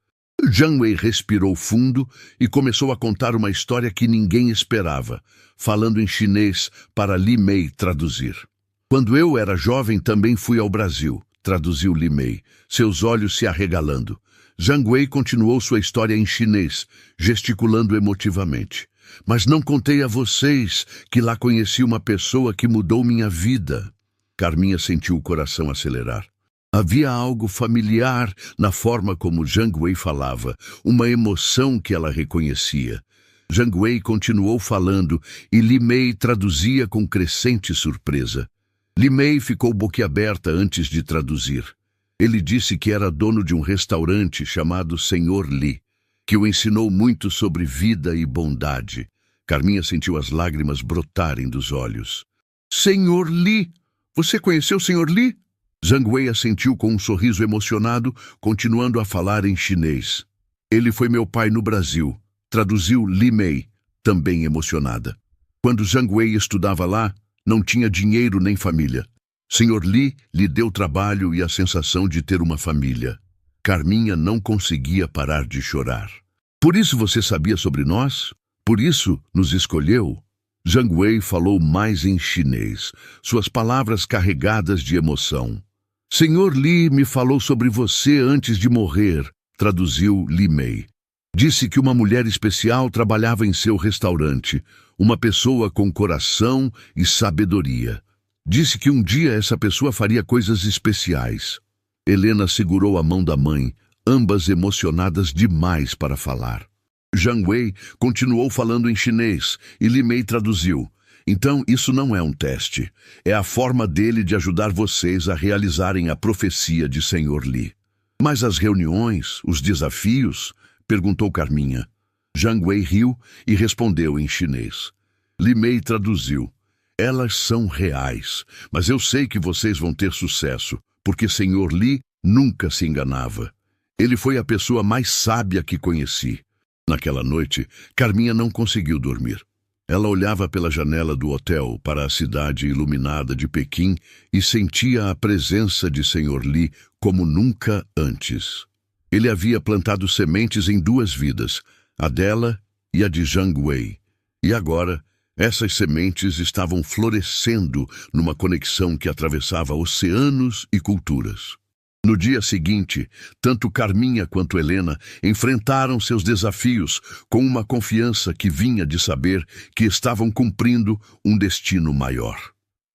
Zhang Wei respirou fundo e começou a contar uma história que ninguém esperava, falando em chinês para Li Mei traduzir. Quando eu era jovem também fui ao Brasil, traduziu Li Mei, seus olhos se arregalando. Zhang Wei continuou sua história em chinês, gesticulando emotivamente. Mas não contei a vocês que lá conheci uma pessoa que mudou minha vida. Carminha sentiu o coração acelerar. Havia algo familiar na forma como Zhang Wei falava, uma emoção que ela reconhecia. Zhang Wei continuou falando e Li Mei traduzia com crescente surpresa. Li Mei ficou boquiaberta antes de traduzir. Ele disse que era dono de um restaurante chamado Sr. Li, que o ensinou muito sobre vida e bondade. Carminha sentiu as lágrimas brotarem dos olhos. Sr. Li! Você conheceu o Sr. Li? Zhang Wei assentiu com um sorriso emocionado, continuando a falar em chinês. Ele foi meu pai no Brasil, traduziu Li Mei, também emocionada. Quando Zhang Wei estudava lá, não tinha dinheiro nem família. Sr. Li lhe deu trabalho e a sensação de ter uma família. Carminha não conseguia parar de chorar. Por isso você sabia sobre nós? Por isso nos escolheu? Zhang Wei falou mais em chinês, suas palavras carregadas de emoção. Sr. Li me falou sobre você antes de morrer, traduziu Li Mei. Disse que uma mulher especial trabalhava em seu restaurante, uma pessoa com coração e sabedoria. Disse que um dia essa pessoa faria coisas especiais. Helena segurou a mão da mãe, ambas emocionadas demais para falar. Zhang Wei continuou falando em chinês e Li Mei traduziu. Então, isso não é um teste. É a forma dele de ajudar vocês a realizarem a profecia de Senhor Li. Mas as reuniões, os desafios? Perguntou Carminha. Zhang Wei riu e respondeu em chinês. Li Mei traduziu. Elas são reais, mas eu sei que vocês vão ter sucesso, porque Senhor Li nunca se enganava. Ele foi a pessoa mais sábia que conheci. Naquela noite, Carminha não conseguiu dormir. Ela olhava pela janela do hotel para a cidade iluminada de Pequim e sentia a presença de Senhor Li como nunca antes. Ele havia plantado sementes em 2 vidas, a dela e a de Zhang Wei. E agora, essas sementes estavam florescendo numa conexão que atravessava oceanos e culturas. No dia seguinte, tanto Carminha quanto Helena enfrentaram seus desafios com uma confiança que vinha de saber que estavam cumprindo um destino maior.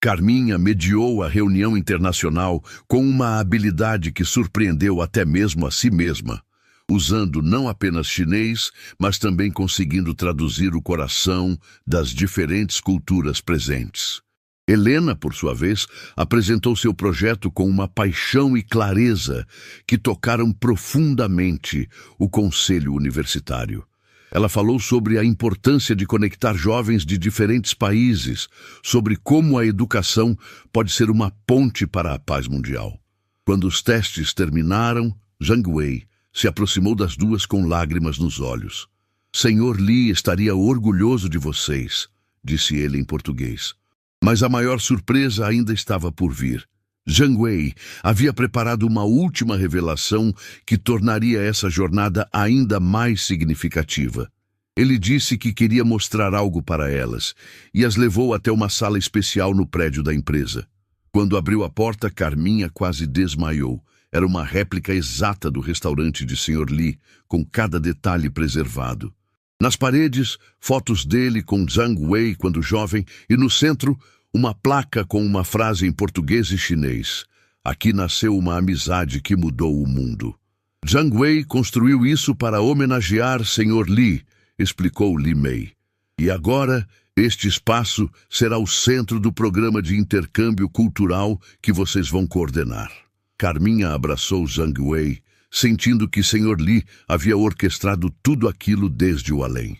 Carminha mediou a reunião internacional com uma habilidade que surpreendeu até mesmo a si mesma, usando não apenas chinês, mas também conseguindo traduzir o coração das diferentes culturas presentes. Helena, por sua vez, apresentou seu projeto com uma paixão e clareza que tocaram profundamente o conselho universitário. Ela falou sobre a importância de conectar jovens de diferentes países, sobre como a educação pode ser uma ponte para a paz mundial. Quando os testes terminaram, Zhang Wei se aproximou das 2 com lágrimas nos olhos. Senhor Li estaria orgulhoso de vocês, disse ele em português. Mas a maior surpresa ainda estava por vir. Zhang Wei havia preparado uma última revelação que tornaria essa jornada ainda mais significativa. Ele disse que queria mostrar algo para elas e as levou até uma sala especial no prédio da empresa. Quando abriu a porta, Carminha quase desmaiou. Era uma réplica exata do restaurante de Sr. Li, com cada detalhe preservado. Nas paredes, fotos dele com Zhang Wei quando jovem e no centro, uma placa com uma frase em português e chinês. Aqui nasceu uma amizade que mudou o mundo. Zhang Wei construiu isso para homenagear Sr. Li, explicou Li Mei. E agora, este espaço será o centro do programa de intercâmbio cultural que vocês vão coordenar. Carminha abraçou Zhang Wei, sentindo que Sr. Li havia orquestrado tudo aquilo desde o além.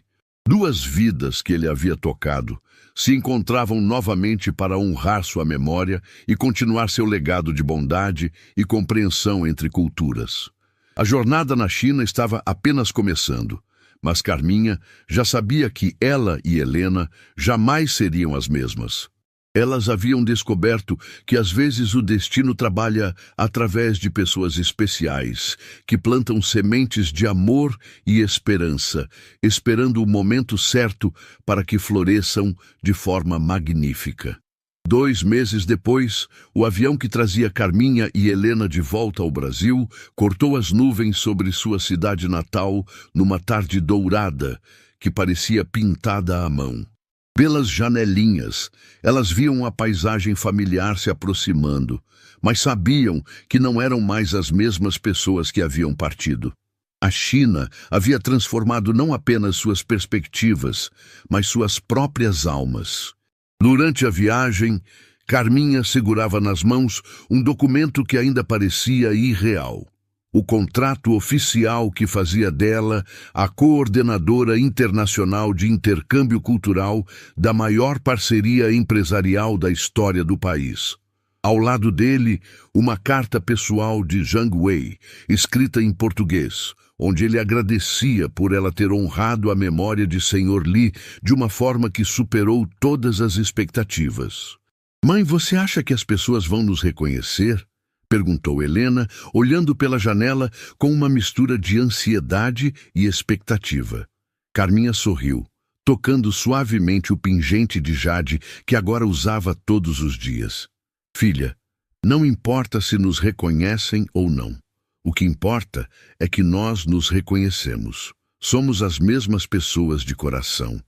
2 vidas que ele havia tocado se encontravam novamente para honrar sua memória e continuar seu legado de bondade e compreensão entre culturas. A jornada na China estava apenas começando, mas Carminha já sabia que ela e Helena jamais seriam as mesmas. Elas haviam descoberto que às vezes o destino trabalha através de pessoas especiais, que plantam sementes de amor e esperança, esperando o momento certo para que floresçam de forma magnífica. 2 meses depois, o avião que trazia Carminha e Helena de volta ao Brasil cortou as nuvens sobre sua cidade natal numa tarde dourada que parecia pintada à mão. Pelas janelinhas, elas viam a paisagem familiar se aproximando, mas sabiam que não eram mais as mesmas pessoas que haviam partido. A China havia transformado não apenas suas perspectivas, mas suas próprias almas. Durante a viagem, Carminha segurava nas mãos um documento que ainda parecia irreal. O contrato oficial que fazia dela a coordenadora internacional de intercâmbio cultural da maior parceria empresarial da história do país. Ao lado dele, uma carta pessoal de Zhang Wei, escrita em português, onde ele agradecia por ela ter honrado a memória de Sr. Li de uma forma que superou todas as expectativas. Mãe, você acha que as pessoas vão nos reconhecer? Perguntou Helena, olhando pela janela com uma mistura de ansiedade e expectativa. Carminha sorriu, tocando suavemente o pingente de jade que agora usava todos os dias. Filha, não importa se nos reconhecem ou não. O que importa é que nós nos reconhecemos. Somos as mesmas pessoas de coração,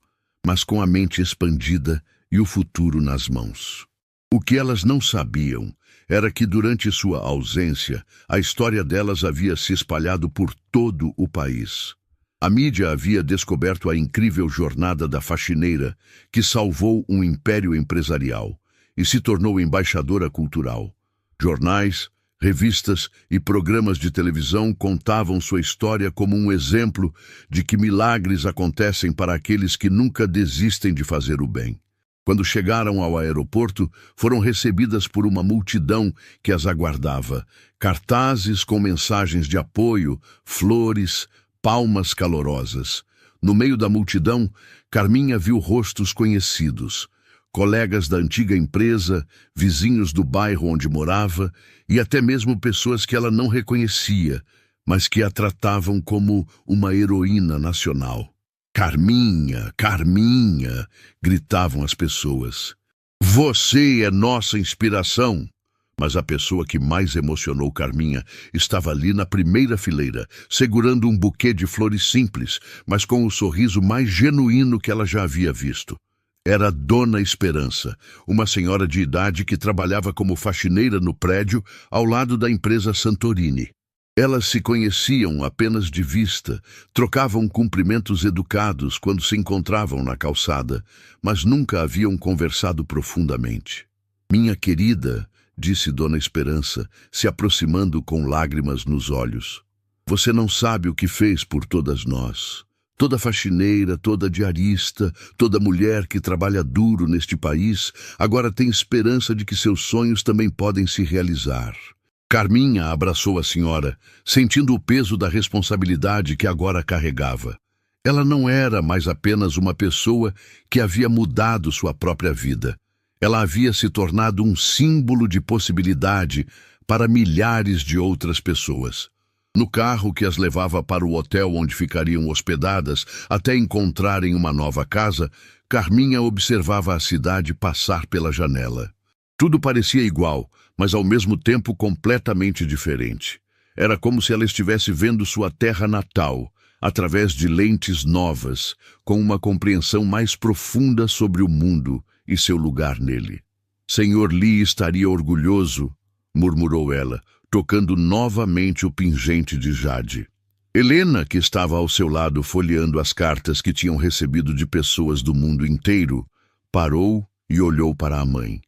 mas com a mente expandida e o futuro nas mãos. O que elas não sabiam era que, durante sua ausência, a história delas havia se espalhado por todo o país. A mídia havia descoberto a incrível jornada da faxineira que salvou um império empresarial e se tornou embaixadora cultural. Jornais, revistas e programas de televisão contavam sua história como um exemplo de que milagres acontecem para aqueles que nunca desistem de fazer o bem. Quando chegaram ao aeroporto, foram recebidas por uma multidão que as aguardava. Cartazes com mensagens de apoio, flores, palmas calorosas. No meio da multidão, Carminha viu rostos conhecidos. Colegas da antiga empresa, vizinhos do bairro onde morava e até mesmo pessoas que ela não reconhecia, mas que a tratavam como uma heroína nacional. Carminha, Carminha, gritavam as pessoas. Você é nossa inspiração. Mas a pessoa que mais emocionou Carminha estava ali na primeira fileira, segurando um buquê de flores simples, mas com o sorriso mais genuíno que ela já havia visto. Era Dona Esperança, uma senhora de idade que trabalhava como faxineira no prédio ao lado da empresa Santorini. Elas se conheciam apenas de vista, trocavam cumprimentos educados quando se encontravam na calçada, mas nunca haviam conversado profundamente. Minha querida, disse Dona Esperança, se aproximando com lágrimas nos olhos. Você não sabe o que fez por todas nós. Toda faxineira, toda diarista, toda mulher que trabalha duro neste país, agora tem esperança de que seus sonhos também podem se realizar. Carminha abraçou a senhora, sentindo o peso da responsabilidade que agora carregava. Ela não era mais apenas uma pessoa que havia mudado sua própria vida. Ela havia se tornado um símbolo de possibilidade para milhares de outras pessoas. No carro que as levava para o hotel onde ficariam hospedadas até encontrarem uma nova casa, Carminha observava a cidade passar pela janela. Tudo parecia igual, mas ao mesmo tempo completamente diferente. Era como se ela estivesse vendo sua terra natal, através de lentes novas, com uma compreensão mais profunda sobre o mundo e seu lugar nele. Senhor Lee estaria orgulhoso, murmurou ela, tocando novamente o pingente de jade. Helena, que estava ao seu lado folheando as cartas que tinham recebido de pessoas do mundo inteiro, parou e olhou para a mãe.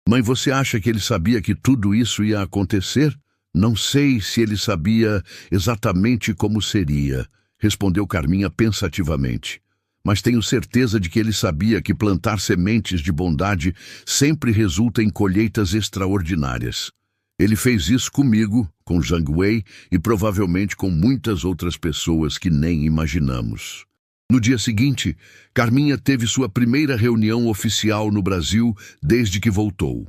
Mãe, você acha que ele sabia que tudo isso ia acontecer? Não sei se ele sabia exatamente como seria, respondeu Carminha pensativamente. Mas tenho certeza de que ele sabia que plantar sementes de bondade sempre resulta em colheitas extraordinárias. Ele fez isso comigo, com Zhang Wei e provavelmente com muitas outras pessoas que nem imaginamos. No dia seguinte, Carminha teve sua primeira reunião oficial no Brasil desde que voltou.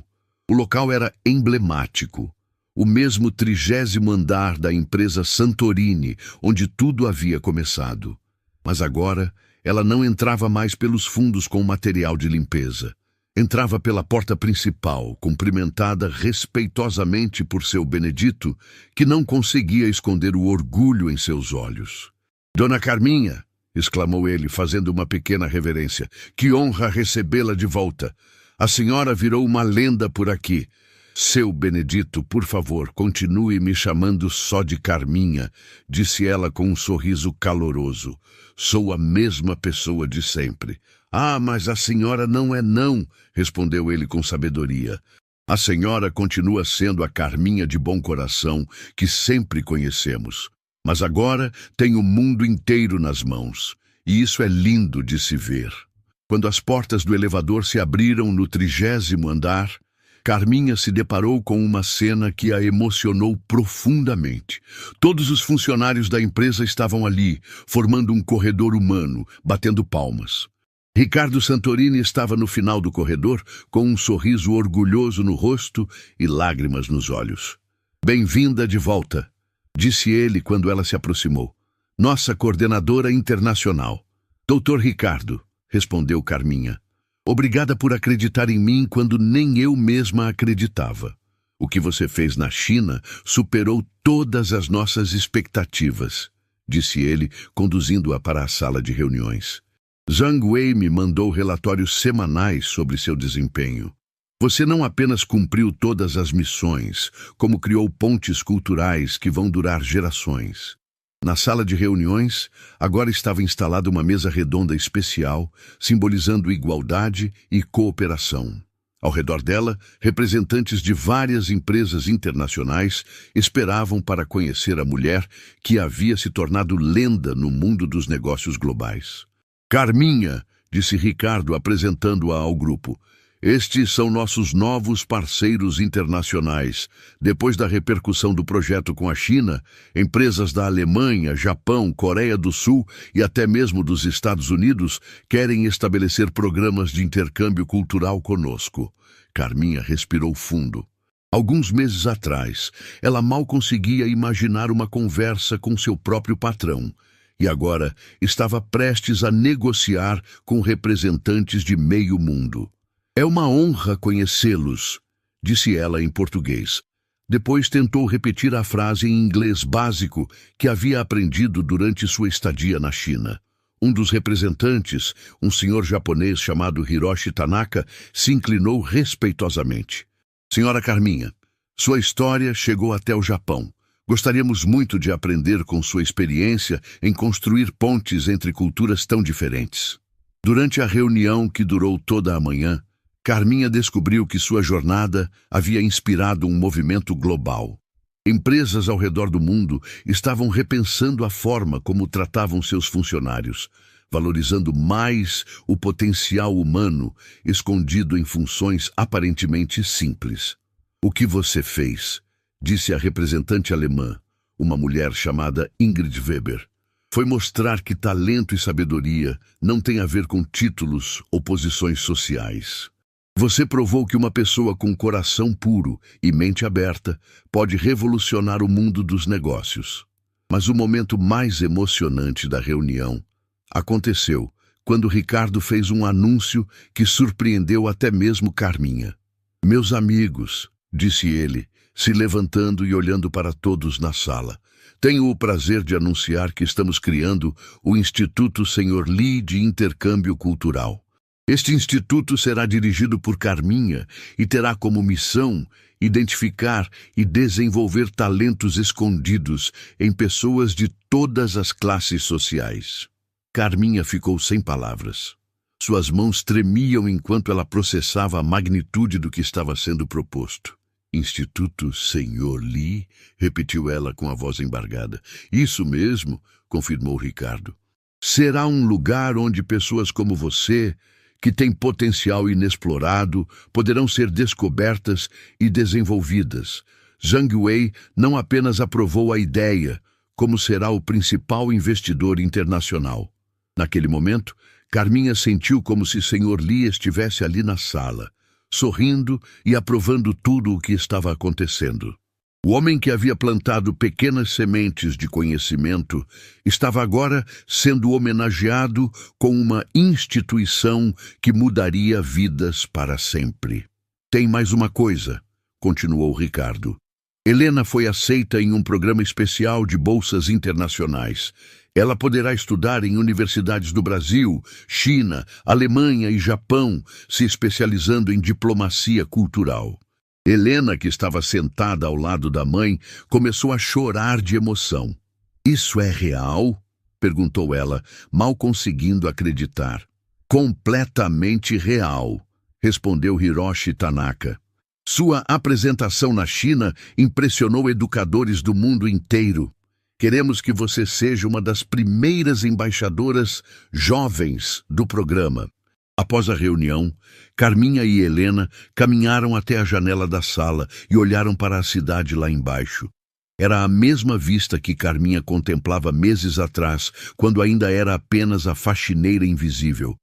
O local era emblemático. O mesmo 30º andar da empresa Santorini, onde tudo havia começado. Mas agora, ela não entrava mais pelos fundos com material de limpeza. Entrava pela porta principal, cumprimentada respeitosamente por seu Benedito, que não conseguia esconder o orgulho em seus olhos. Dona Carminha, exclamou ele, fazendo uma pequena reverência, que honra recebê-la de volta. A senhora virou uma lenda por aqui. Seu Benedito, por favor, continue me chamando só de Carminha, disse ela com um sorriso caloroso. Sou a mesma pessoa de sempre. Ah, mas a senhora não é não, respondeu ele com sabedoria. A senhora continua sendo a Carminha de bom coração que sempre conhecemos. Mas agora tem o mundo inteiro nas mãos. E isso é lindo de se ver. Quando as portas do elevador se abriram no 30º andar, Carminha se deparou com uma cena que a emocionou profundamente. Todos os funcionários da empresa estavam ali, formando um corredor humano, batendo palmas. Ricardo Santorini estava no final do corredor, com um sorriso orgulhoso no rosto e lágrimas nos olhos. Bem-vinda de volta, disse ele quando ela se aproximou. Nossa coordenadora internacional. Doutor Ricardo, respondeu Carminha. Obrigada por acreditar em mim quando nem eu mesma acreditava. O que você fez na China superou todas as nossas expectativas, disse ele, conduzindo-a para a sala de reuniões. Zhang Wei me mandou relatórios semanais sobre seu desempenho. Você não apenas cumpriu todas as missões, como criou pontes culturais que vão durar gerações. Na sala de reuniões, agora estava instalada uma mesa redonda especial, simbolizando igualdade e cooperação. Ao redor dela, representantes de várias empresas internacionais esperavam para conhecer a mulher que havia se tornado lenda no mundo dos negócios globais. Carminha, disse Ricardo apresentando-a ao grupo. Estes são nossos novos parceiros internacionais. Depois da repercussão do projeto com a China, empresas da Alemanha, Japão, Coreia do Sul e até mesmo dos Estados Unidos querem estabelecer programas de intercâmbio cultural conosco. Carminha respirou fundo. Alguns meses atrás, ela mal conseguia imaginar uma conversa com seu próprio patrão. E agora estava prestes a negociar com representantes de meio mundo. É uma honra conhecê-los, disse ela em português. Depois tentou repetir a frase em inglês básico que havia aprendido durante sua estadia na China. Um dos representantes, um senhor japonês chamado Hiroshi Tanaka, se inclinou respeitosamente. Senhora Carminha, sua história chegou até o Japão. Gostaríamos muito de aprender com sua experiência em construir pontes entre culturas tão diferentes. Durante a reunião que durou toda a manhã, Carminha descobriu que sua jornada havia inspirado um movimento global. Empresas ao redor do mundo estavam repensando a forma como tratavam seus funcionários, valorizando mais o potencial humano escondido em funções aparentemente simples. O que você fez, disse a representante alemã, uma mulher chamada Ingrid Weber, foi mostrar que talento e sabedoria não têm a ver com títulos ou posições sociais. Você provou que uma pessoa com coração puro e mente aberta pode revolucionar o mundo dos negócios. Mas o momento mais emocionante da reunião aconteceu quando Ricardo fez um anúncio que surpreendeu até mesmo Carminha. Meus amigos, disse ele, se levantando e olhando para todos na sala, tenho o prazer de anunciar que estamos criando o Instituto Sr. Lee de Intercâmbio Cultural. Este instituto será dirigido por Carminha e terá como missão identificar e desenvolver talentos escondidos em pessoas de todas as classes sociais. Carminha ficou sem palavras. Suas mãos tremiam enquanto ela processava a magnitude do que estava sendo proposto. Instituto Sr. Lee, repetiu ela com a voz embargada. Isso mesmo, confirmou Ricardo. Será um lugar onde pessoas como você, que têm potencial inexplorado, poderão ser descobertas e desenvolvidas. Zhang Wei não apenas aprovou a ideia, como será o principal investidor internacional. Naquele momento, Carminha sentiu como se Sr. Lee estivesse ali na sala, sorrindo e aprovando tudo o que estava acontecendo. O homem que havia plantado pequenas sementes de conhecimento estava agora sendo homenageado com uma instituição que mudaria vidas para sempre. Tem mais uma coisa, continuou Ricardo. Helena foi aceita em um programa especial de bolsas internacionais. Ela poderá estudar em universidades do Brasil, China, Alemanha e Japão, se especializando em diplomacia cultural. Helena, que estava sentada ao lado da mãe, começou a chorar de emoção. Isso é real? Perguntou ela, mal conseguindo acreditar. Completamente real, respondeu Hiroshi Tanaka. Sua apresentação na China impressionou educadores do mundo inteiro. Queremos que você seja uma das primeiras embaixadoras jovens do programa. Após a reunião, Carminha e Helena caminharam até a janela da sala e olharam para a cidade lá embaixo. Era a mesma vista que Carminha contemplava meses atrás, quando ainda era apenas a faxineira invisível.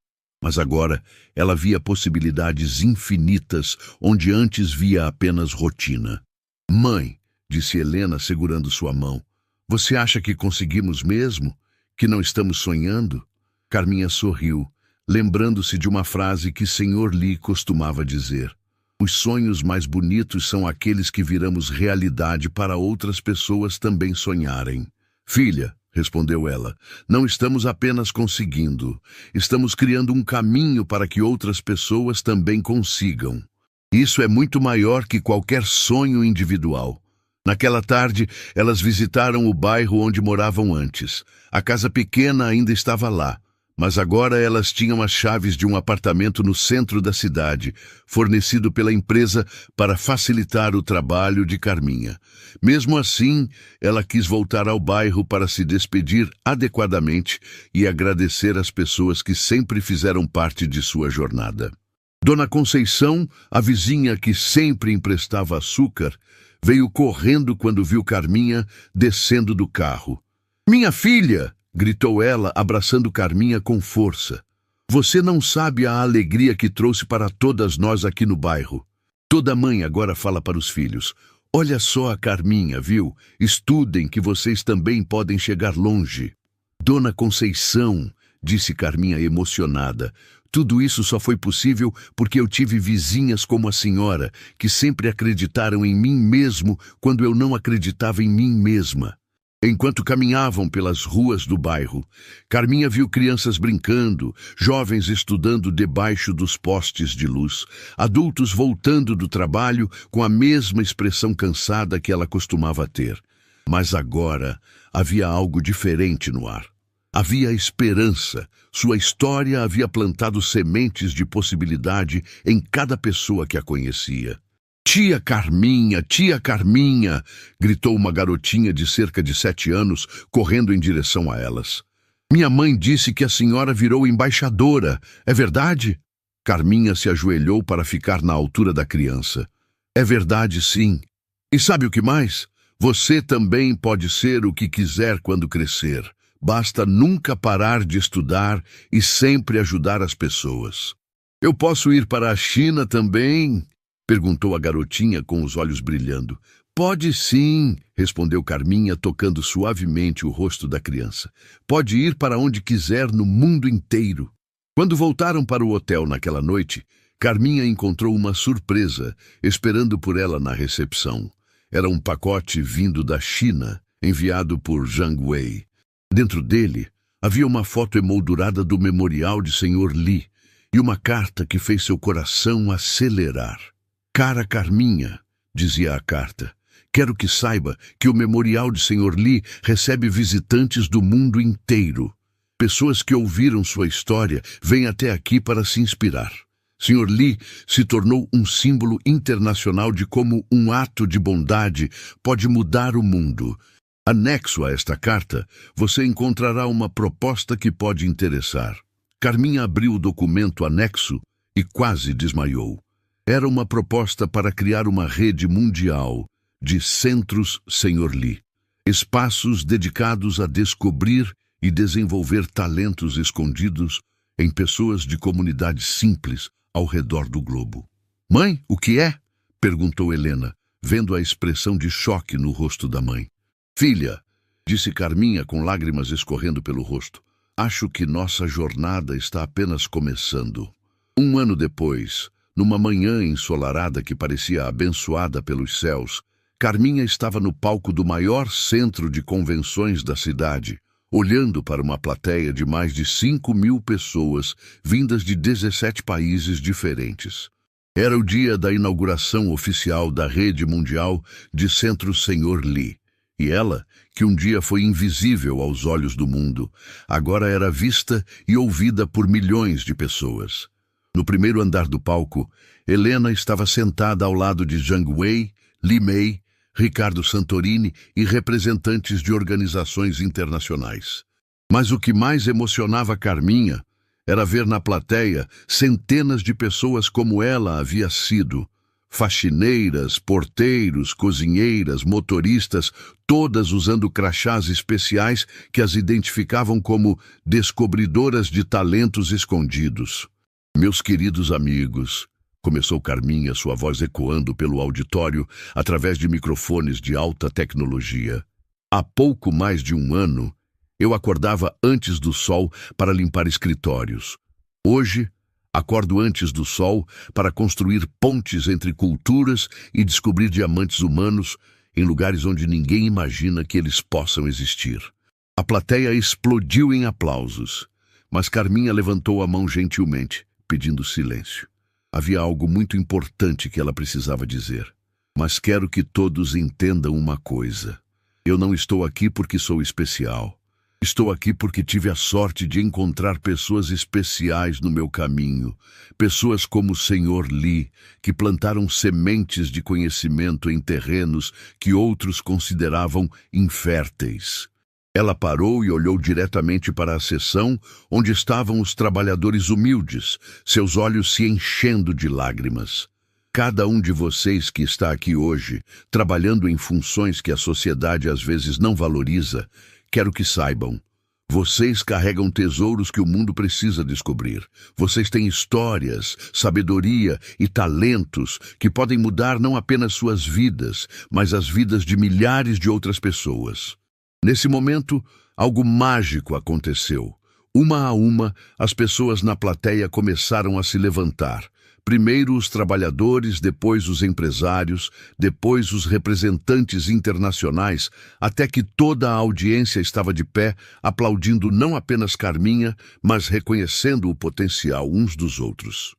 Mas agora ela via possibilidades infinitas, onde antes via apenas rotina. Mãe, disse Helena segurando sua mão, você acha que conseguimos mesmo? Que não estamos sonhando? Carminha sorriu, lembrando-se de uma frase que Sr. Lee costumava dizer. Os sonhos mais bonitos são aqueles que viramos realidade para outras pessoas também sonharem. Filha, respondeu ela, não estamos apenas conseguindo, estamos criando um caminho para que outras pessoas também consigam. Isso é muito maior que qualquer sonho individual. Naquela tarde, elas visitaram o bairro onde moravam antes. A casa pequena ainda estava lá, mas agora elas tinham as chaves de um apartamento no centro da cidade, fornecido pela empresa para facilitar o trabalho de Carminha. Mesmo assim, ela quis voltar ao bairro para se despedir adequadamente e agradecer às pessoas que sempre fizeram parte de sua jornada. Dona Conceição, a vizinha que sempre emprestava açúcar, veio correndo quando viu Carminha descendo do carro. "Minha filha!" gritou ela, abraçando Carminha com força. "Você não sabe a alegria que trouxe para todas nós aqui no bairro." Toda mãe agora fala para os filhos: "Olha só a Carminha, viu? Estudem que vocês também podem chegar longe." "Dona Conceição", disse Carminha emocionada, "tudo isso só foi possível porque eu tive vizinhas como a senhora, que sempre acreditaram em mim mesmo quando eu não acreditava em mim mesma." Enquanto caminhavam pelas ruas do bairro, Carminha viu crianças brincando, jovens estudando debaixo dos postes de luz, adultos voltando do trabalho com a mesma expressão cansada que ela costumava ter. Mas agora havia algo diferente no ar. Havia esperança. Sua história havia plantado sementes de possibilidade em cada pessoa que a conhecia. "Tia Carminha, tia Carminha!" gritou uma garotinha de cerca de 7 anos, correndo em direção a elas. "Minha mãe disse que a senhora virou embaixadora. É verdade?" Carminha se ajoelhou para ficar na altura da criança. "É verdade, sim. E sabe o que mais? Você também pode ser o que quiser quando crescer. Basta nunca parar de estudar e sempre ajudar as pessoas." "Eu posso ir para a China também?" perguntou a garotinha com os olhos brilhando. "Pode sim", respondeu Carminha, tocando suavemente o rosto da criança. "Pode ir para onde quiser no mundo inteiro." Quando voltaram para o hotel naquela noite, Carminha encontrou uma surpresa esperando por ela na recepção. Era um pacote vindo da China, enviado por Zhang Wei. Dentro dele, havia uma foto emoldurada do memorial de Sr. Li e uma carta que fez seu coração acelerar. "Cara Carminha", dizia a carta, "quero que saiba que o memorial de Sr. Li recebe visitantes do mundo inteiro. Pessoas que ouviram sua história vêm até aqui para se inspirar. Sr. Li se tornou um símbolo internacional de como um ato de bondade pode mudar o mundo. Anexo a esta carta, você encontrará uma proposta que pode interessar." Carminha abriu o documento anexo e quase desmaiou. Era uma proposta para criar uma rede mundial de centros Sr. Li, espaços dedicados a descobrir e desenvolver talentos escondidos em pessoas de comunidades simples ao redor do globo. "Mãe, o que é?" perguntou Helena, vendo a expressão de choque no rosto da mãe. "Filha", disse Carminha com lágrimas escorrendo pelo rosto, "acho que nossa jornada está apenas começando." 1 ano depois, numa manhã ensolarada que parecia abençoada pelos céus, Carminha estava no palco do maior centro de convenções da cidade, olhando para uma plateia de mais de 5.000 pessoas vindas de 17 países diferentes. Era o dia da inauguração oficial da Rede Mundial de Centros Sr. Li, e ela, que um dia foi invisível aos olhos do mundo, agora era vista e ouvida por milhões de pessoas. No primeiro andar do palco, Helena estava sentada ao lado de Zhang Wei, Li Mei, Ricardo Santorini e representantes de organizações internacionais. Mas o que mais emocionava Carminha era ver na plateia centenas de pessoas como ela havia sido. Faxineiras, porteiros, cozinheiras, motoristas, todas usando crachás especiais que as identificavam como descobridoras de talentos escondidos. "Meus queridos amigos", começou Carminha, sua voz ecoando pelo auditório através de microfones de alta tecnologia. "Há pouco mais de 1 ano, eu acordava antes do sol para limpar escritórios. Hoje, acordo antes do sol para construir pontes entre culturas e descobrir diamantes humanos em lugares onde ninguém imagina que eles possam existir." A plateia explodiu em aplausos, mas Carminha levantou a mão gentilmente, pedindo silêncio. Havia algo muito importante que ela precisava dizer. Mas quero que todos entendam uma coisa. Eu não estou aqui porque sou especial. Estou aqui porque tive a sorte de encontrar pessoas especiais no meu caminho. Pessoas como o Sr. Lee, que plantaram sementes de conhecimento em terrenos que outros consideravam inférteis. Ela parou e olhou diretamente para a seção onde estavam os trabalhadores humildes, seus olhos se enchendo de lágrimas. Cada um de vocês que está aqui hoje, trabalhando em funções que a sociedade às vezes não valoriza, quero que saibam. Vocês carregam tesouros que o mundo precisa descobrir. Vocês têm histórias, sabedoria e talentos que podem mudar não apenas suas vidas, mas as vidas de milhares de outras pessoas. Nesse momento, algo mágico aconteceu. Uma a uma, as pessoas na plateia começaram a se levantar. Primeiro os trabalhadores, depois os empresários, depois os representantes internacionais, até que toda a audiência estava de pé, aplaudindo não apenas Carminha, mas reconhecendo o potencial uns dos outros.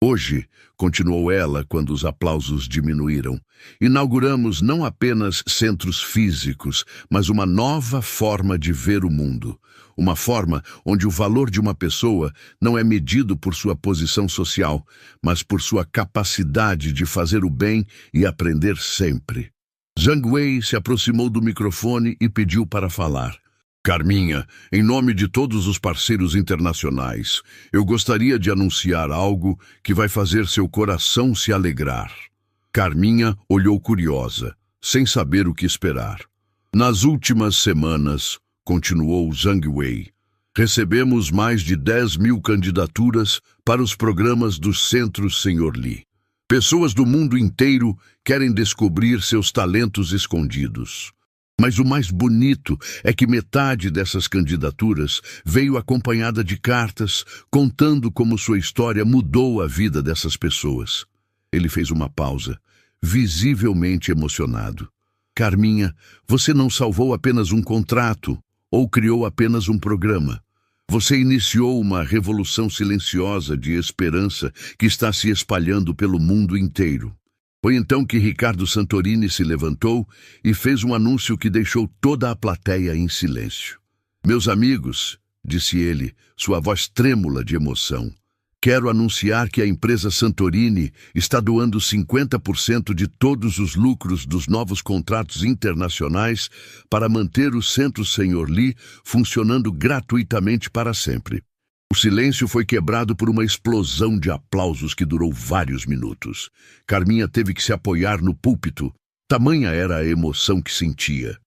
Hoje, continuou ela quando os aplausos diminuíram, inauguramos não apenas centros físicos, mas uma nova forma de ver o mundo. Uma forma onde o valor de uma pessoa não é medido por sua posição social, mas por sua capacidade de fazer o bem e aprender sempre. Zhang Wei se aproximou do microfone e pediu para falar. Carminha, em nome de todos os parceiros internacionais, eu gostaria de anunciar algo que vai fazer seu coração se alegrar. Carminha olhou curiosa, sem saber o que esperar. Nas últimas semanas, continuou Zhang Wei, recebemos mais de 10.000 candidaturas para os programas dos Centros Sr. Lee. Pessoas do mundo inteiro querem descobrir seus talentos escondidos. Mas o mais bonito é que metade dessas candidaturas veio acompanhada de cartas contando como sua história mudou a vida dessas pessoas. Ele fez uma pausa, visivelmente emocionado. Carminha, você não salvou apenas um contrato ou criou apenas um programa. Você iniciou uma revolução silenciosa de esperança que está se espalhando pelo mundo inteiro. Foi então que Ricardo Santorini se levantou e fez um anúncio que deixou toda a plateia em silêncio. Meus amigos, disse ele, sua voz trêmula de emoção, quero anunciar que a empresa Santorini está doando 50% de todos os lucros dos novos contratos internacionais para manter o Centro Sr. Lee funcionando gratuitamente para sempre. O silêncio foi quebrado por uma explosão de aplausos que durou vários minutos. Carminha teve que se apoiar no púlpito. Tamanha era a emoção que sentia.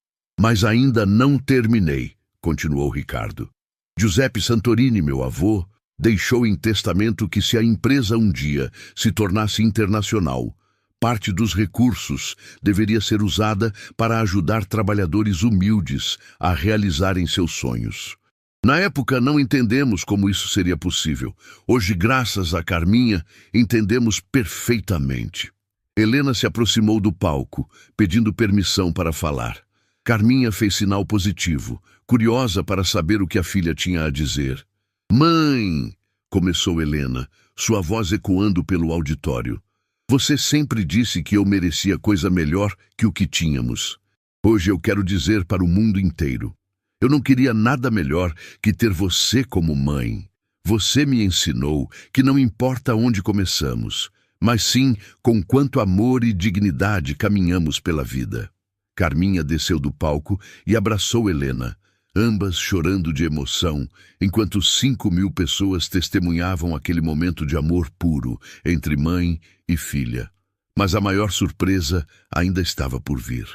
Mas ainda não terminei, continuou Ricardo. Giuseppe Santorini, meu avô, deixou em testamento que se a empresa um dia se tornasse internacional, parte dos recursos deveria ser usada para ajudar trabalhadores humildes a realizarem seus sonhos. Na época, não entendemos como isso seria possível. Hoje, graças a Carminha, entendemos perfeitamente. Helena se aproximou do palco, pedindo permissão para falar. Carminha fez sinal positivo, curiosa para saber o que a filha tinha a dizer. Mãe, começou Helena, sua voz ecoando pelo auditório. Você sempre disse que eu merecia coisa melhor que o que tínhamos. Hoje eu quero dizer para o mundo inteiro. Eu não queria nada melhor que ter você como mãe. Você me ensinou que não importa onde começamos, mas sim com quanto amor e dignidade caminhamos pela vida. Carminha desceu do palco e abraçou Helena, ambas chorando de emoção, enquanto 5.000 pessoas testemunhavam aquele momento de amor puro entre mãe e filha. Mas a maior surpresa ainda estava por vir.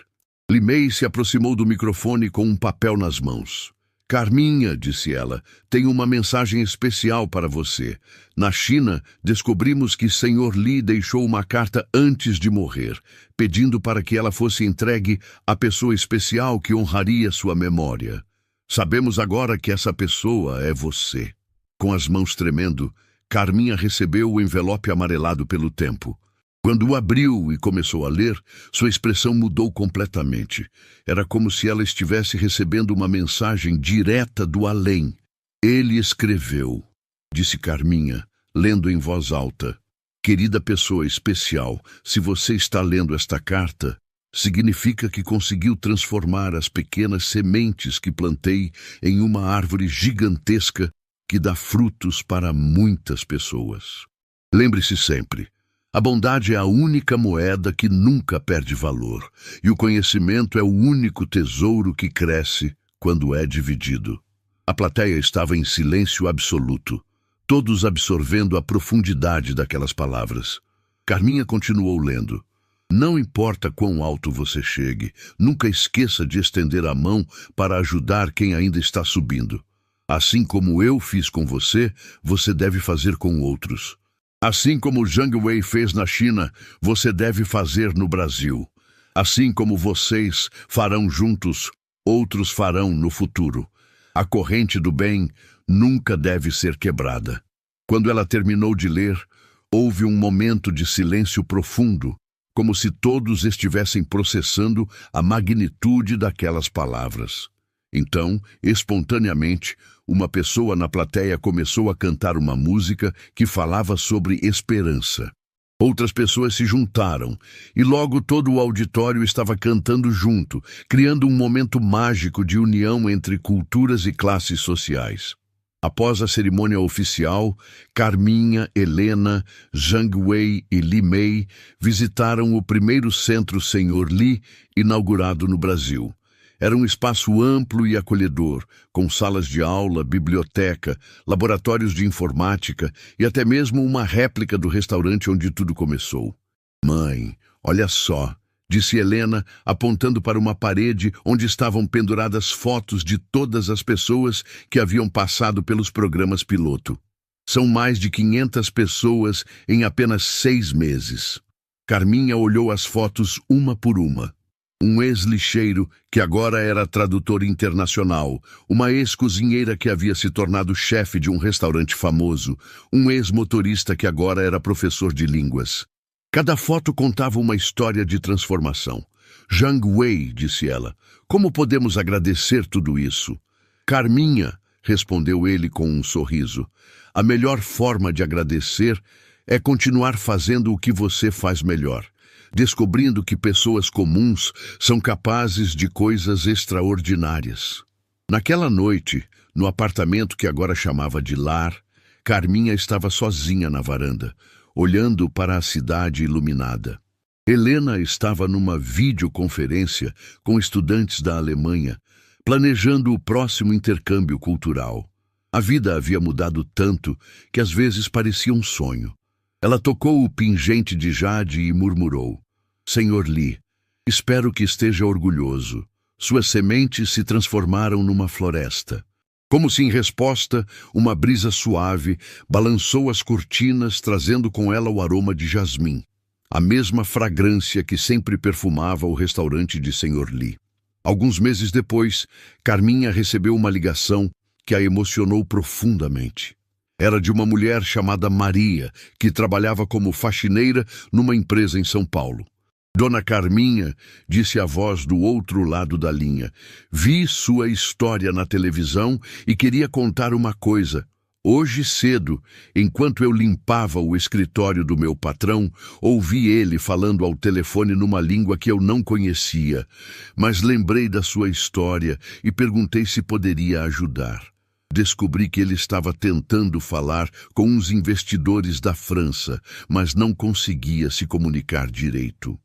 Limei se aproximou do microfone com um papel nas mãos. Carminha, disse ela, tenho uma mensagem especial para você. Na China, descobrimos que Sr. Lee deixou uma carta antes de morrer, pedindo para que ela fosse entregue à pessoa especial que honraria sua memória. Sabemos agora que essa pessoa é você. Com as mãos tremendo, Carminha recebeu o envelope amarelado pelo tempo. Quando o abriu e começou a ler, sua expressão mudou completamente. Era como se ela estivesse recebendo uma mensagem direta do além. Ele escreveu, disse Carminha, lendo em voz alta. Querida pessoa especial, se você está lendo esta carta, significa que conseguiu transformar as pequenas sementes que plantei em uma árvore gigantesca que dá frutos para muitas pessoas. Lembre-se sempre, a bondade é a única moeda que nunca perde valor, e o conhecimento é o único tesouro que cresce quando é dividido. A plateia estava em silêncio absoluto, todos absorvendo a profundidade daquelas palavras. Carminha continuou lendo. Não importa quão alto você chegue, nunca esqueça de estender a mão para ajudar quem ainda está subindo. Assim como eu fiz com você, você deve fazer com outros. Assim como Zhang Wei fez na China, você deve fazer no Brasil. Assim como vocês farão juntos, outros farão no futuro. A corrente do bem nunca deve ser quebrada. Quando ela terminou de ler, houve um momento de silêncio profundo, como se todos estivessem processando a magnitude daquelas palavras. Então, espontaneamente, uma pessoa na plateia começou a cantar uma música que falava sobre esperança. Outras pessoas se juntaram, e logo todo o auditório estava cantando junto, criando um momento mágico de união entre culturas e classes sociais. Após a cerimônia oficial, Carminha, Helena, Zhang Wei e Li Mei visitaram o primeiro Centro Senhor Li, inaugurado no Brasil. Era um espaço amplo e acolhedor, com salas de aula, biblioteca, laboratórios de informática e até mesmo uma réplica do restaurante onde tudo começou. Mãe, olha só, disse Helena, apontando para uma parede onde estavam penduradas fotos de todas as pessoas que haviam passado pelos programas piloto. São mais de 500 pessoas em apenas 6 meses. Carminha olhou as fotos uma por uma. Um ex-lixeiro, que agora era tradutor internacional, uma ex-cozinheira que havia se tornado chefe de um restaurante famoso, um ex-motorista que agora era professor de línguas. Cada foto contava uma história de transformação. Zhang Wei, disse ela, como podemos agradecer tudo isso? Carminha, respondeu ele com um sorriso, a melhor forma de agradecer é continuar fazendo o que você faz melhor. Descobrindo que pessoas comuns são capazes de coisas extraordinárias. Naquela noite, no apartamento que agora chamava de lar, Carminha estava sozinha na varanda, olhando para a cidade iluminada. Helena estava numa videoconferência com estudantes da Alemanha, planejando o próximo intercâmbio cultural. A vida havia mudado tanto que às vezes parecia um sonho. Ela tocou o pingente de jade e murmurou: Senhor Li, espero que esteja orgulhoso. Suas sementes se transformaram numa floresta. Como se em resposta, uma brisa suave balançou as cortinas, trazendo com ela o aroma de jasmim, a mesma fragrância que sempre perfumava o restaurante de Senhor Li. Alguns meses depois, Carminha recebeu uma ligação que a emocionou profundamente. Era de uma mulher chamada Maria, que trabalhava como faxineira numa empresa em São Paulo. Dona Carminha, disse a voz do outro lado da linha, vi sua história na televisão e queria contar uma coisa. Hoje cedo, enquanto eu limpava o escritório do meu patrão, ouvi ele falando ao telefone numa língua que eu não conhecia, mas lembrei da sua história e perguntei se poderia ajudar. Descobri que ele estava tentando falar com uns investidores da França, mas não conseguia se comunicar direito.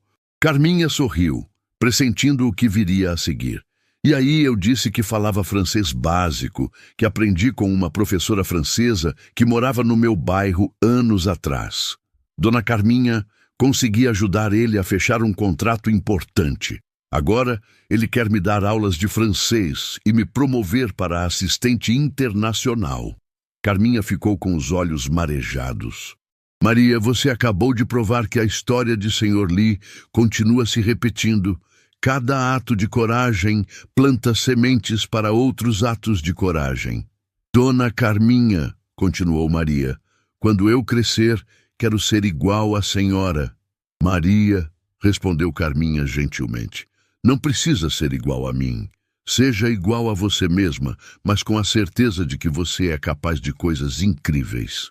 Carminha sorriu, pressentindo o que viria a seguir. E aí eu disse que falava francês básico, que aprendi com uma professora francesa que morava no meu bairro anos atrás. Dona Carminha conseguia ajudar ele a fechar um contrato importante. Agora, ele quer me dar aulas de francês e me promover para assistente internacional. Carminha ficou com os olhos marejados. Maria, você acabou de provar que a história de Senhor Li continua se repetindo. Cada ato de coragem planta sementes para outros atos de coragem. Dona Carminha, continuou Maria, quando eu crescer, quero ser igual à senhora. Maria, respondeu Carminha gentilmente, não precisa ser igual a mim. Seja igual a você mesma, mas com a certeza de que você é capaz de coisas incríveis.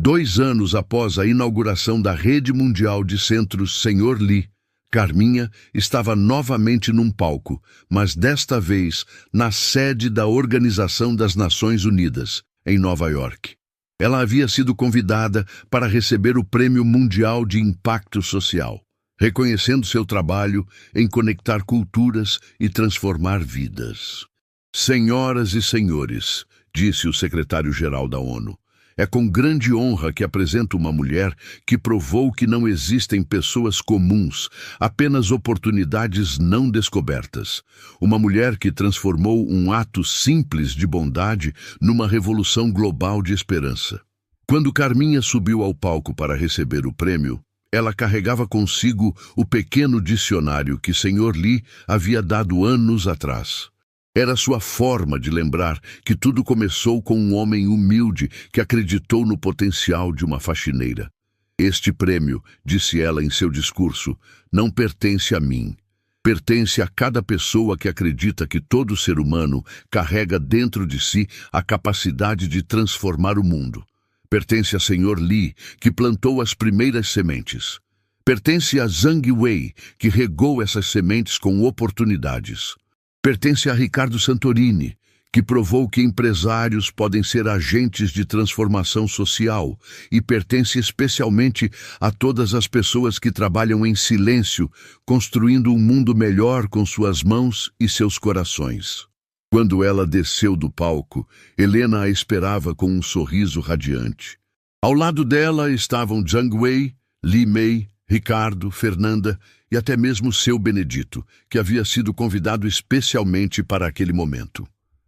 2 anos após a inauguração da Rede Mundial de Centros Sr. Lee, Carminha estava novamente num palco, mas desta vez na sede da Organização das Nações Unidas, em Nova York. Ela havia sido convidada para receber o Prêmio Mundial de Impacto Social, reconhecendo seu trabalho em conectar culturas e transformar vidas. Senhoras e senhores, disse o secretário-geral da ONU, é com grande honra que apresento uma mulher que provou que não existem pessoas comuns, apenas oportunidades não descobertas. Uma mulher que transformou um ato simples de bondade numa revolução global de esperança. Quando Carminha subiu ao palco para receber o prêmio, ela carregava consigo o pequeno dicionário que Sr. Lee havia dado anos atrás. Era sua forma de lembrar que tudo começou com um homem humilde que acreditou no potencial de uma faxineira. Este prêmio, disse ela em seu discurso, não pertence a mim. Pertence a cada pessoa que acredita que todo ser humano carrega dentro de si a capacidade de transformar o mundo. Pertence a Sr. Lee, que plantou as primeiras sementes. Pertence a Zhang Wei, que regou essas sementes com oportunidades. Pertence a Ricardo Santorini, que provou que empresários podem ser agentes de transformação social, e pertence especialmente a todas as pessoas que trabalham em silêncio, construindo um mundo melhor com suas mãos e seus corações. Quando ela desceu do palco, Helena a esperava com um sorriso radiante. Ao lado dela estavam Zhang Wei, Li Mei, Ricardo, Fernanda e até mesmo seu Benedito, que havia sido convidado especialmente para aquele momento.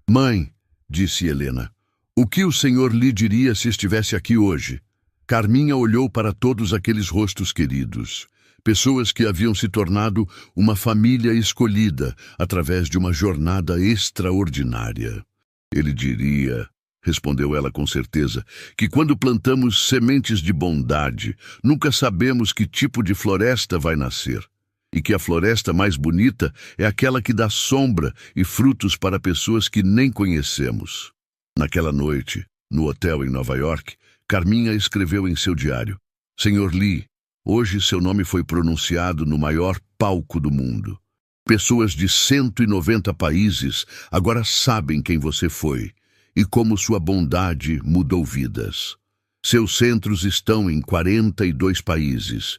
Mãe, disse Helena, o que o Sr. Lee diria se estivesse aqui hoje? Carminha olhou para todos aqueles rostos queridos, pessoas que haviam se tornado uma família escolhida através de uma jornada extraordinária. Ele diria, respondeu ela com certeza, que quando plantamos sementes de bondade, nunca sabemos que tipo de floresta vai nascer, e que a floresta mais bonita é aquela que dá sombra e frutos para pessoas que nem conhecemos. Naquela noite, no hotel em Nova York, Carminha escreveu em seu diário, Sr. Lee, hoje seu nome foi pronunciado no maior palco do mundo. Pessoas de 190 países agora sabem quem você foi e como sua bondade mudou vidas. Seus centros estão em 42 países.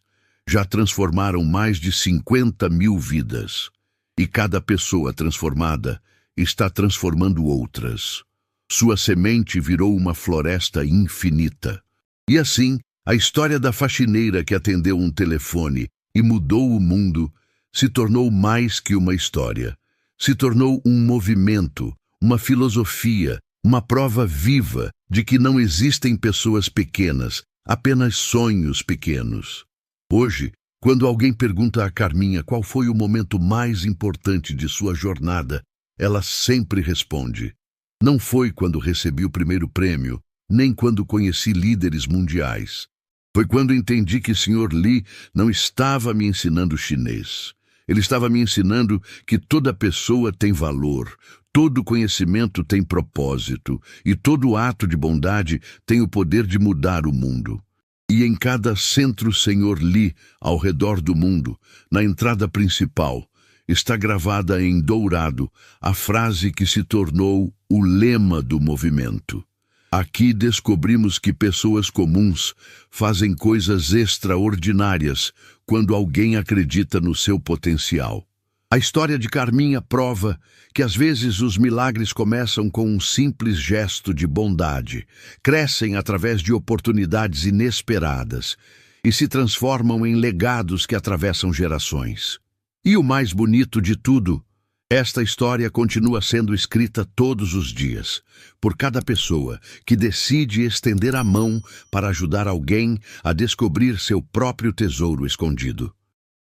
Já transformaram mais de 50 mil vidas. E cada pessoa transformada está transformando outras. Sua semente virou uma floresta infinita. E assim, a história da faxineira que atendeu um telefone e mudou o mundo se tornou mais que uma história. Se tornou um movimento, uma filosofia, uma prova viva de que não existem pessoas pequenas, apenas sonhos pequenos. Hoje, quando alguém pergunta a Carminha qual foi o momento mais importante de sua jornada, ela sempre responde: não foi quando recebi o primeiro prêmio, nem quando conheci líderes mundiais. Foi quando entendi que Sr. Lee não estava me ensinando chinês. Ele estava me ensinando que toda pessoa tem valor, todo conhecimento tem propósito e todo ato de bondade tem o poder de mudar o mundo. E em cada centro Sr. Lee, ao redor do mundo, na entrada principal, está gravada em dourado a frase que se tornou o lema do movimento. Aqui descobrimos que pessoas comuns fazem coisas extraordinárias quando alguém acredita no seu potencial. A história de Carminha prova que às vezes os milagres começam com um simples gesto de bondade, crescem através de oportunidades inesperadas e se transformam em legados que atravessam gerações. E o mais bonito de tudo, esta história continua sendo escrita todos os dias, por cada pessoa que decide estender a mão para ajudar alguém a descobrir seu próprio tesouro escondido.